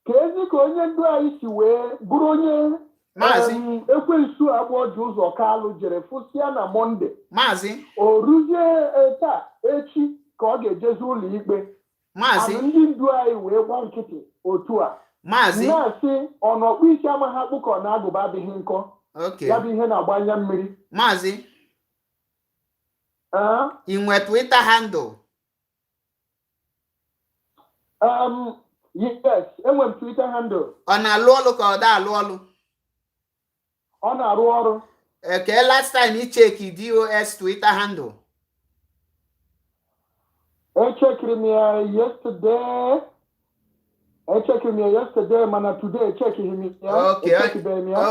ka ezi ka onye ndu anyị si wee bụrụ onye ekwensu abụọ ji ụzọ Kalụ jere fụsịa na Mọnde Mazi o ruzie taa echi ka ọ ga-ejezi ụlọ ikpe Mazi ndị ndu anyị wee gba nkịtị otu a Mazi na-asị ọnọkpụ isi amaghị akpụ ka ọ na-agụba adịghị nkọ ya bụ ihe na-agba anya mmiri. Mazi ị nwee Twitter handle? Yes, enwe m Twitter handle. Ọ na-alụ ọrụ ka ọ da alụ ọrụ? Ọ na-arụ ọrụ. Okay, last time you check DOS Twitter handle? Echekiri m ya yesterday. Mana today echekiri m ya.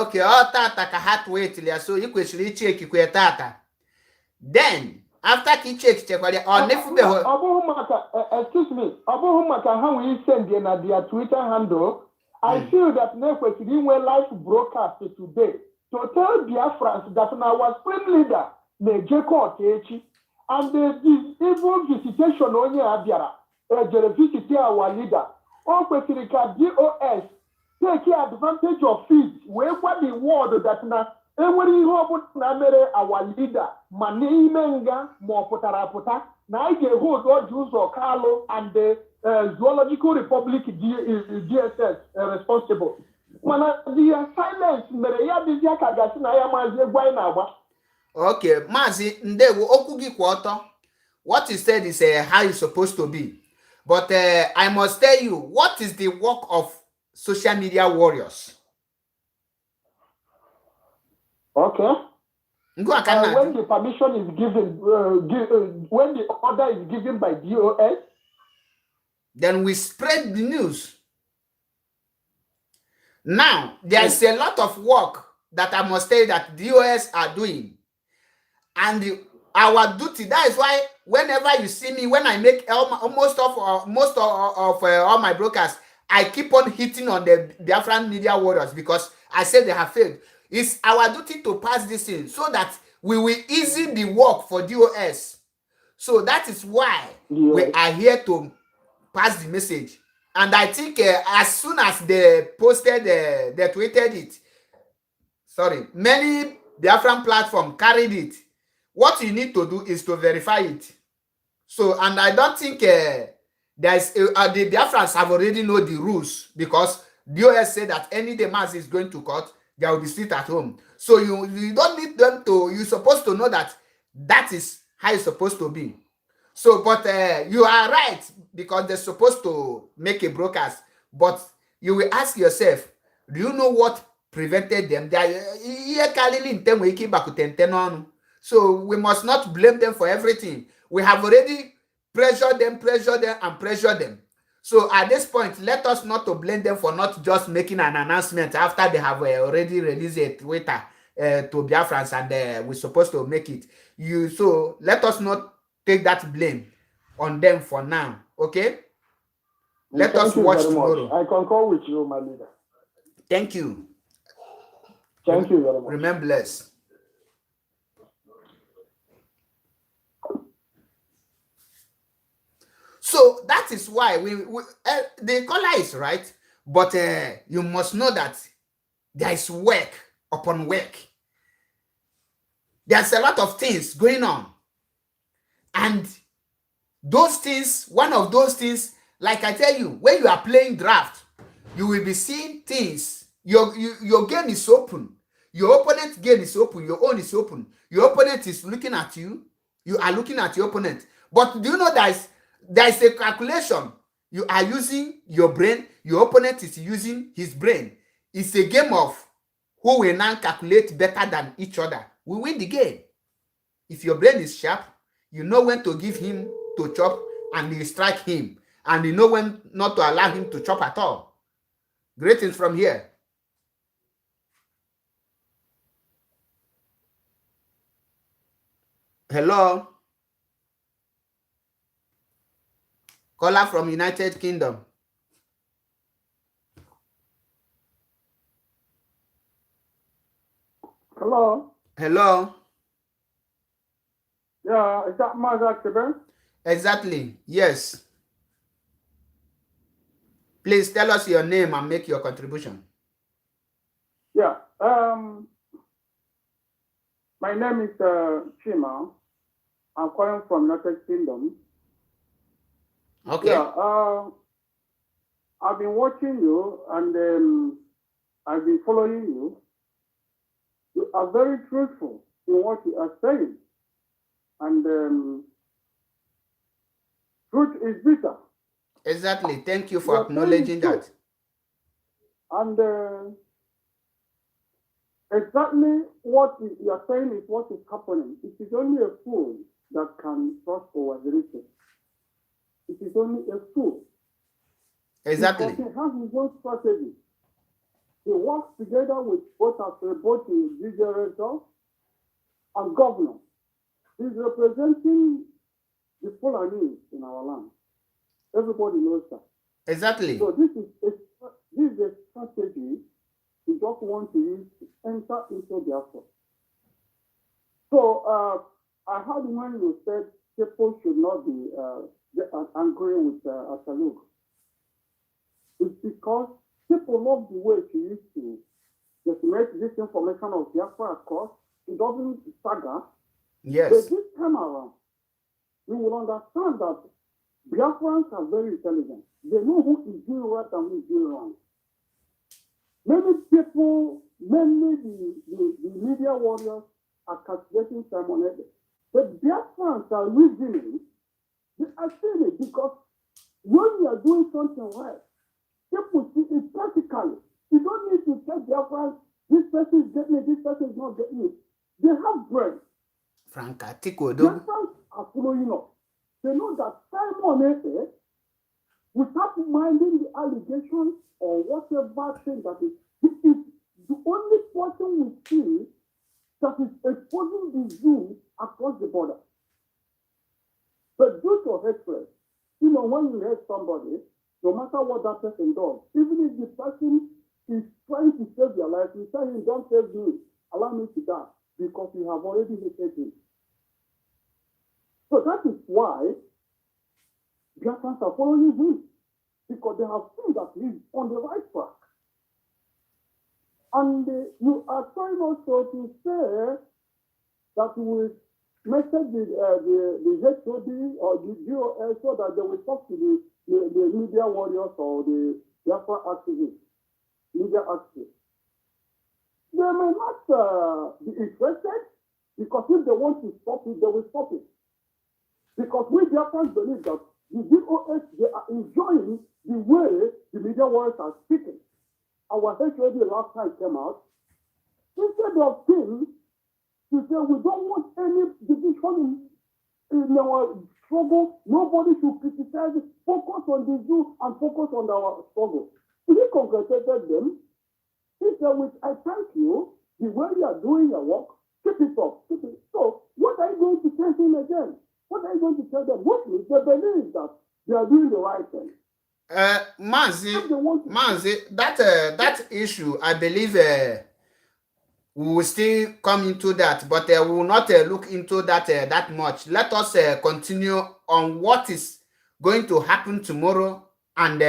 Okay. Ọ tata ka ha tweet ya, so ị kwesịrị icheki kwe tata. Then after ka icheki chekwara ọ nefubeghị. Ọ bụghị maka excuse me, ọ bụghị maka ha nwee send na their Twitter handle. I feel that na kwesịrị inwe live broadcast today to tell Biafrans that our supreme leader na-eje court echi and even visitation onye a bịara ejere visit our leader. O kwesịrị ka DOS take advantage of it wee gwa the world that na enwere ihe ọbụla mere our leader ma n'ime nga ma ọ pụtara apụta na anyị ga-ehold ọjị ụzọ Kalụ and the Zoological Republic DSS responsible. Mana the silence mere ya dịzịa ka gasị na ya Mazi egwu anyị na-agba. Okay, Mazi, ndewo okwu gị kwa ọtọ. What you said is how it's supposed to be. But I must tell you, what is the work of social media warriors? Okay. When the permission is given, when the order is given by DOS, then we spread the news. Now, there is a lot of work that I must say that DOS are doing. And our duty, that is why whenever you see me, when I make most of all my broadcasts, I keep on hitting on the Biafran media warriors because I say they have failed. It's our duty to pass this in so that we will ease the work for DOS. So that is why we are here to pass the message. And I think as soon as they posted, they tweeted it, many Biafran platform carried it. What you need to do is to verify it. So, and I don't think the Biafrans have already know the rules because DOS said that any day Mazi is going to court, they will be sit at home. So you don't need them to, you're supposed to know that that is how it's supposed to be. So, but you are right because they're supposed to make a broadcast. But you will ask yourself, do you know what prevented them? So we must not blame them for everything. We have already pressured them. So at this point, let us not to blame them for not just making an announcement after they have already released a Twitter to Biafrans and we're supposed to make it. So let us not take that blame on them for now. Okay? Let us watch tomorrow. I concur with you, my leader. Thank you. Thank you very much. Remain blessed. So that is why the caller is right, but you must know that there is work upon work. There's a lot of things going on. And those things, one of those things, like I tell you, when you are playing draft, you will be seeing things. Your game is open. Your opponent's game is open. Your own is open. Your opponent is looking at you. You are looking at your opponent. But do you know there is a calculation? You are using your brain. Your opponent is using his brain. It's a game of who will now calculate better than each other. We win the game. If your brain is sharp, you know when to give him to chop and you strike him. And you know when not to allow him to chop at all. Greetings from here. Hello? Caller from United Kingdom. Hello? Hello? Yeah, is that Mazi? Exactly. Yes. Please tell us your name and make your contribution. Yeah. My name is Chima. I'm calling from United Kingdom. Okay. Yeah. I've been watching you and I've been following you. You are very truthful in what you are saying. And truth is bitter. Exactly. Thank you for acknowledging that. And exactly what you are saying is what is happening. It is only a fool that can trust over the riches. It is only a fool. Exactly. Because he has his own strategy. He works together with both the director and governor. He's representing the Fulani in our land. Everybody knows that. Exactly. So this is a strategy we just want to use to enter into the effort. So I heard when you said people should not be angry with Asaluk. It's because people love the way she used to disseminate this information of Biafra across. It doesn't stagger. Yes. But this time around, you will understand that Biafrans are very intelligent. They know who is doing right and who is doing wrong. Many people, mainly the media warriors, are calculating Simon Ede. But Biafrans are reasoning. They are seeing it because when you are doing something right, people see it practically. You don't need to tell Biafrans, this person is getting it, this person is not getting it. They have brains. Franca Tikodo. Biafrans are following up. They know that Simon Ede, without minding the allegations or whatever thing that is the only person we see that is exposing the Jews across the border. But due to hatred, when you hate somebody, no matter what that person does, even if the person is trying to save their life, you tell him, don't save me, allow me to die, because you have already hated him. So that is why Biafrans are following him, because they have seen that he's on the right track. And you are trying also to say that we message the HOD or the GOL so that they will talk to the media warriors or the Biafra activists, media activists. They may not be interested because if they want to stop it, they will stop it. Because we Biafrans believe that the GOS, they are enjoying the way the media warriors are speaking. Our HOD last time came out, instead of him to say we don't want any division in our struggle, nobody should criticize it, focus on the Jews and focus on our struggle. He congratulated them. He said, I thank you, the way you are doing your work, keep it up, keep it. So, what are you going to tell him again? What are you going to tell them? Mostly, they believe that they are doing the right thing. Mazi, that issue, I believe we will still come into that, but we will not look into that that much. Let us continue on what is going to happen tomorrow and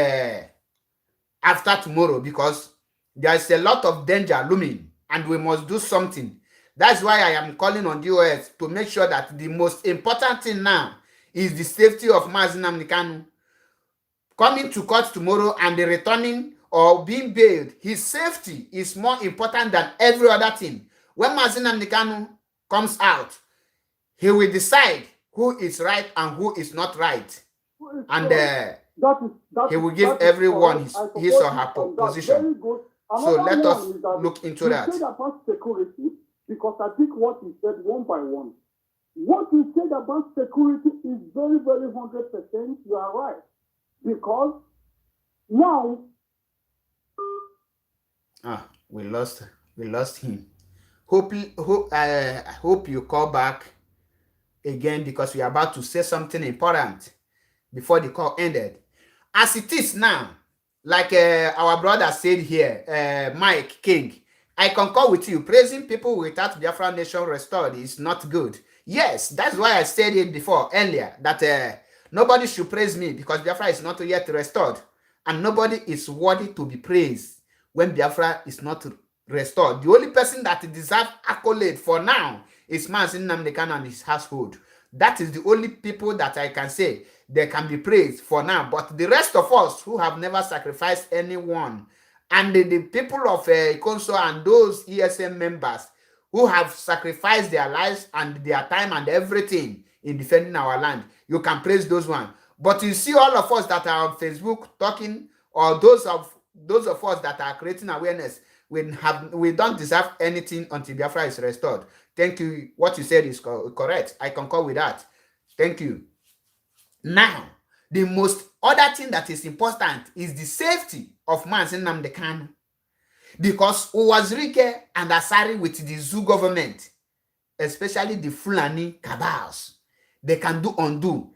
after tomorrow, because there is a lot of danger looming and we must do something. That's why I am calling on the US to make sure that the most important thing now is the safety of Mazi Nnamdi Kanu. Coming to court tomorrow and returning or being bailed, his safety is more important than every other thing. When Mazi Nnamdi Kanu comes out, he will decide who is right and who is not right. And he will give everyone his or her position. So let us look into that. You said about security, because I think what you said one by one. What you said about security is very, very 100%. You are right. Because now we lost him. Hope you call back again because we are about to say something important before the call ended. As it is now, like our brother said here, Mike King, I concur with you. Praising people without Biafra nation restored is not good. Yes, that's why I said it before, earlier, that nobody should praise me because Biafra is not yet restored. And nobody is worthy to be praised when Biafra is not restored. The only person that deserves accolade for now is Mazi Nnamdi Kanu and his household. That is the only people that I can say they can be praised for now. But the rest of us who have never sacrificed anyone, and the people of Ikonso and those ESM members who have sacrificed their lives and their time and everything in defending our land, you can praise those ones. But you see all of us that are on Facebook talking, or those of us that are creating awareness, we don't deserve anything until Biafra is restored. Thank you. What you said is correct. I concur with that. Thank you. Now, the most other thing that is important is the safety of Mazi Nnamdi Kanu. Because Uwazirike and Asari with the zoo government, especially the Fulani cabals, they can do undo.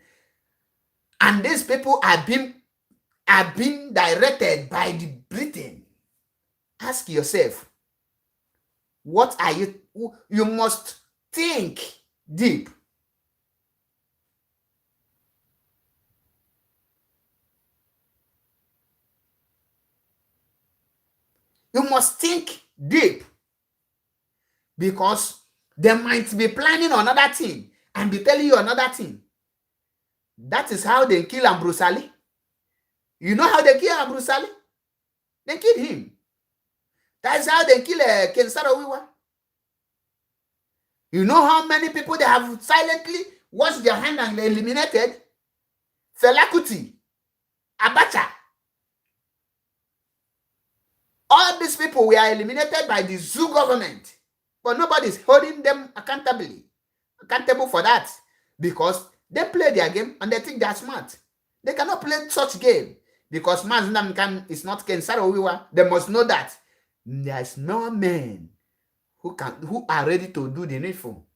And these people are being directed by the Britain. Ask yourself, what are you must think deep. You must think deep, because they might be planning another thing and be telling you another thing. That is how they kill Ambrose Ali. You know how they kill Ambrose Ali? They kill him. That's how they kill Kensaro Wiwa. You know how many people they have silently washed their hand and eliminated? Fela Kuti, Abacha. All these people were eliminated by the zoo government, but nobody is holding them accountable for that, because they play their game and they think they are smart. They cannot play such game because Mazi Nnamdi Kanu is not Kensaro Wiwa. They must know that there is no men who are ready to do the needful.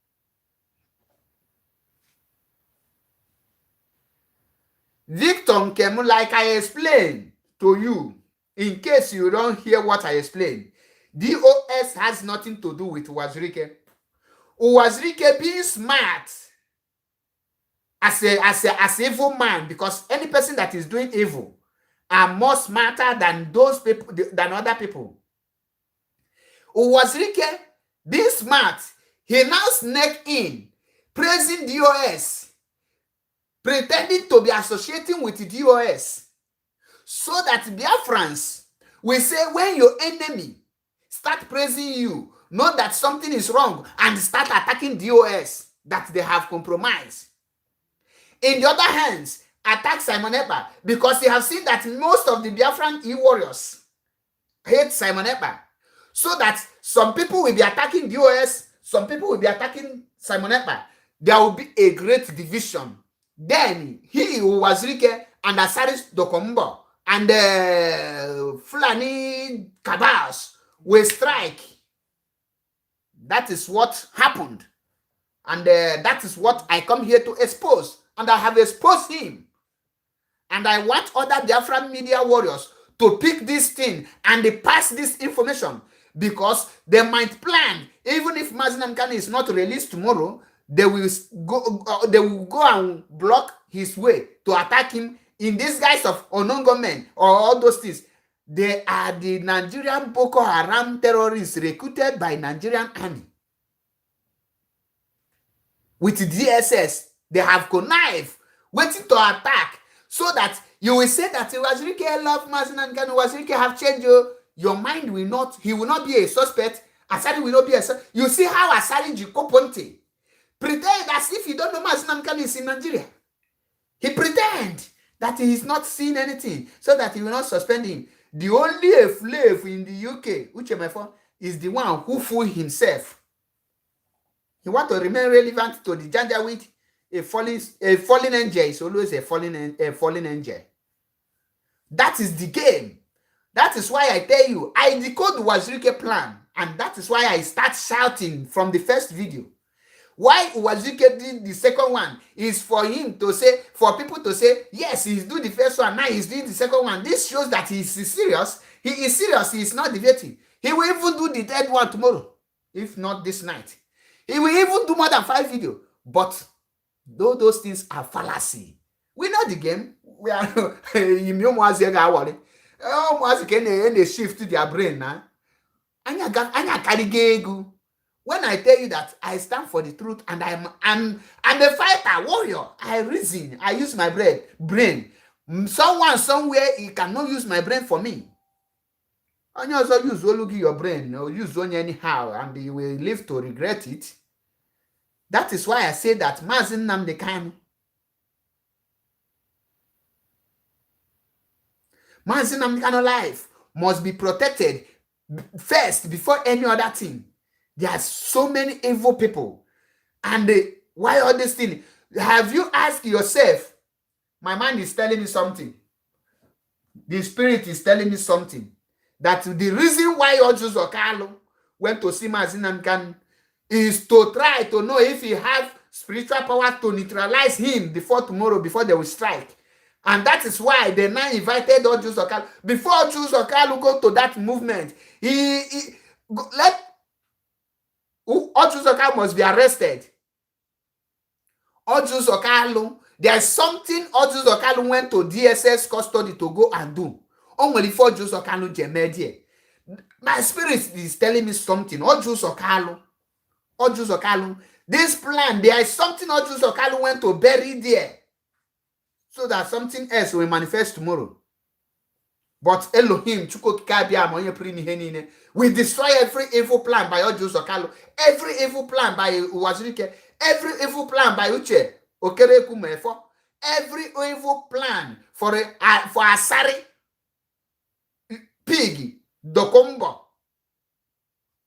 Victor Nkemu, like I explained to you, in case you don't hear what I explained, DOS has nothing to do with Uwazirike. Uwazirike being smart as an evil man, because any person that is doing evil are more smarter than those people, than other people. Uwazirike being smart, he now sneak in, praising DOS, pretending to be associating with the DOS, so that Biafrans will say, when your enemy start praising you, know that something is wrong, and start attacking DOS that they have compromised. In the other hands, attack Simon Ekpa, because they have seen that most of the Biafran warriors hate Simon Ekpa. So that some people will be attacking DOS, some people will be attacking Simon Ekpa. There will be a great division. Then he, Uwazirike, and Asaris Dokombo, and Fulani cabals will strike. That is what happened. And that is what I come here to expose. And I have exposed him. And I want other Biafran media warriors to pick this thing and they pass this information, because they might plan, even if Mazi Nnamdi Kanu is not released tomorrow, they will go and block his way to attack him in this guise of Onongo men or all those things. They are the Nigerian Boko Haram terrorists recruited by Nigerian army. With DSS, they have connived, waiting to attack, so that you will say that Uwazirike love Mazi Nnamdi Kanu, Uwazirike have changed your mind. Will not, he will not be a suspect. Asari will not be a suspect. You see how Asari Jikoponte pretend as if he don't know Mazi Nnamdi Kanu is in Nigeria. He pretend that he is not seeing anything, so that he will not suspend him. The only slave in the UK, Uchemefo, is the one who fooled himself. He wants to remain relevant to the Janjaweed. A fallen angel is always a fallen angel. That is the game. That is why I tell you, I decode the Uwazirike plan. And that is why I start shouting from the first video. Why Wazike did the second one is for him to say, for people to say, yes, he's doing the first one, now he's doing the second one. This shows that he is serious. He is serious. He is not debating. He will even do the third one tomorrow, if not this night. He will even do more than 5 videos. But though those things are fallacy, we know the game. We are Mazi can shift their brain now. When I tell you that I stand for the truth and I'm a fighter, warrior, I reason, I use my brain. Someone somewhere, he cannot use my brain for me. And you also use your brain, or use only anyhow, and you will live to regret it. That is why I say that Mazi Nnamdi Kanu. Mazi Nnamdi Kanu life must be protected first before any other thing. There are so many evil people. And why all this thing? Have you asked yourself, my mind is telling me something. The spirit is telling me something. That the reason why Ojus Okalo went to see Mazi Nnamdi Kanu is to try to know if he have spiritual power to neutralize him before tomorrow, before they will strike. And that is why they now invited Ojus Okalo. Before Ojus Okalo go to that movement, let Ojus Okalo must be arrested. Ojus Okalo, there is something Ojus Okalo went to DSS custody to go and do. Only for Ojus Okalo Jemedie. My spirit is telling me something. Ojus Okalo, this plan, there is something Ojus Okalo went to bury there, so that something else will manifest tomorrow. But Elohim, we destroy every evil plan by Ojus Okalo, every evil plan by Wazirike, every evil plan by Uche Okerekumefo, every evil plan for Asari, Pig, Dokombo.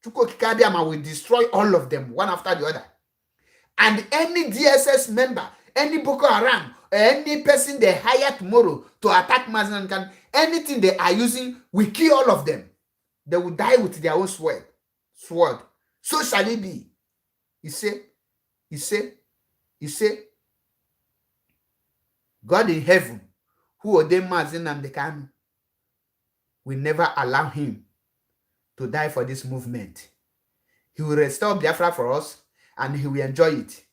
Will destroy all of them, one after the other. And any DSS member, any Boko Haram, any person they hire tomorrow to attack Mazi Nnamdi Kanu, anything they are using, we kill all of them. They will die with their own sword. So shall it be. He said, God in heaven, who ordained Mazi Nnamdi Kanu, will never allow him to die for this movement. He will restore Biafra for us, and he will enjoy it.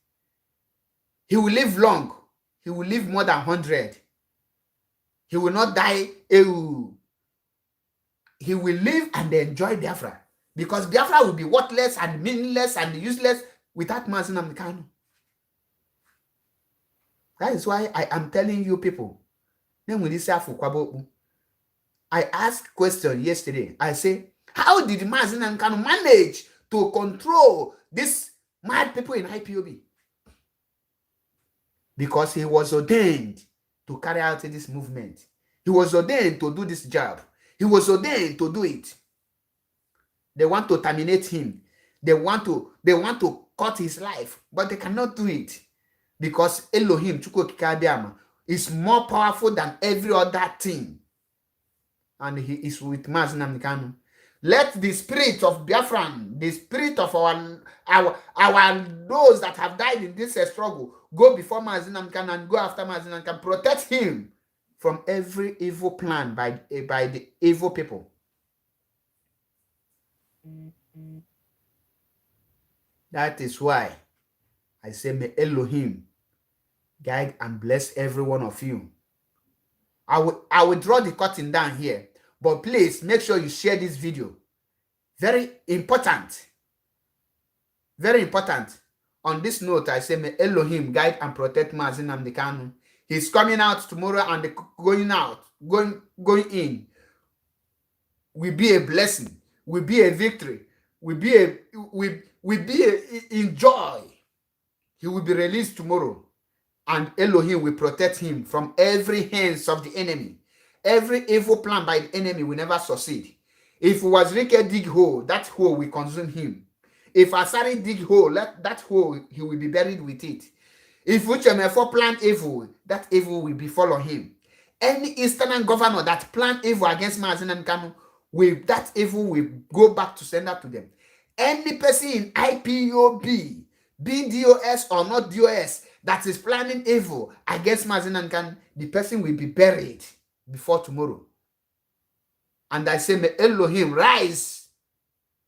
He will live long. He will live more than 100. He will not die. He will live and enjoy Biafra, because Biafra will be worthless and meaningless and useless without Mazi Nnamdi Kanu. That is why I am telling you people. I asked a question yesterday. I say, how did Mazi Nnamdi Kanu manage to control these mad people in IPOB? Because he was ordained to carry out this movement. He was ordained to do this job. He was ordained to do it. They want to terminate him. They want to cut his life, but they cannot do it, because Elohim is more powerful than every other thing. And he is with Mazi Nnamdi Kanu. Let the spirit of Biafran, the spirit of our those that have died in this struggle, go before Mazi Nnamdi Kanu and go after Mazi Nnamdi Kanu. Protect him from every evil plan by the evil people. That is why I say, may Elohim guide and bless every one of you. I will draw the curtain down here, but please make sure you share this video. Very important. Very important. On this note, I say, may Elohim guide and protect Mazi Nnamdi Kanu. He's coming out tomorrow, and going in will be a blessing, will be a victory, will be in joy. He will be released tomorrow, and Elohim will protect him from every hands of the enemy. Every evil plan by the enemy will never succeed. If Wazirike dig hole, that hole will consume him. If Asari dig hole, that hole, he will be buried with it. If Uchemefo plan evil, that evil will befall him. Any Eastern governor that plan evil against Mazi Nnamdi Kanu, that evil will go back to sender to them. Any person in IPOB be DOS or not DOS, that is planning evil against Mazi Nnamdi Kanu, the person will be buried before tomorrow. And I say, may Elohim rise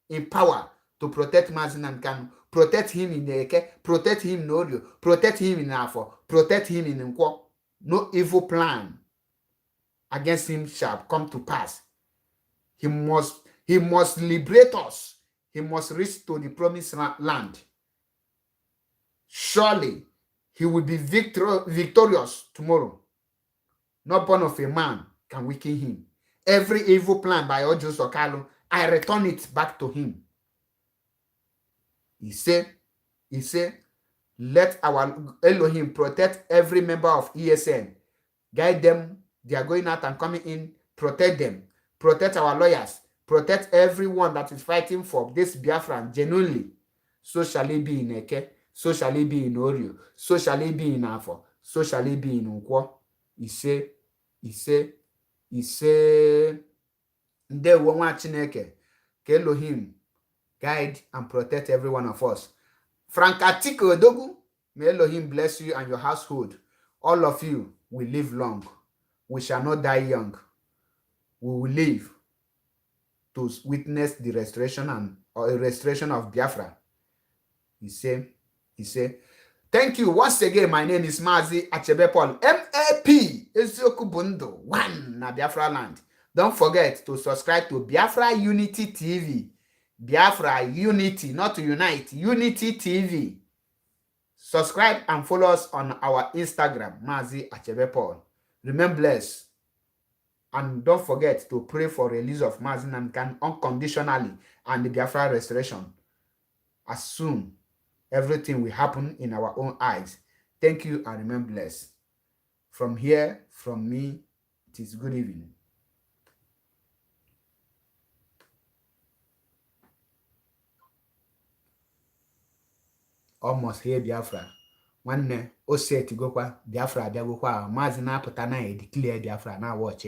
in power to protect Mazi Nnamdi Kanu, protect him in Eke, protect him in Orio, protect him in Afo, protect him in Nkwo. No evil plan against him shall come to pass. He must liberate us. He must reach to the promised land. Surely he will be victorious tomorrow. Not born of a man can weaken him. Every evil plan by Ojo Sokalo, I return it back to him. He said, let our Elohim protect every member of ESN. Guide them. They are going out and coming in. Protect them. Protect our lawyers. Protect everyone that is fighting for this Biafran genuinely. So shall it be in Eke. So shall it be in Orio. So shall it be in Afo. So shall it be in Nkwo. He say, Nde wonwa Chineke, ke Elohim guide and protect every one of us. Frank Atiko Odogu, may Elohim bless you and your household. All of you will live long. We shall not die young. We will live to witness the restoration of Biafra. He said, thank you once again. My name is Mazi Achebe Paul, MAP, Ezioku Bundo, 1 na Biafra land. Don't forget to subscribe to Biafra Unity TV. Biafra Unity, not to unite, Unity TV. Subscribe and follow us on our Instagram, Mazi Achebe Paul. Remain blessed. And don't forget to pray for release of Mazi Nnamdi Kanu unconditionally and the Biafra restoration. As soon everything will happen in our own eyes. Thank you and remain blessed. From here, from me, it is good evening. Almost here Biafra. One o set go kwa Biafra abia go kwa Mazi na apụta na declare Biafra na watch.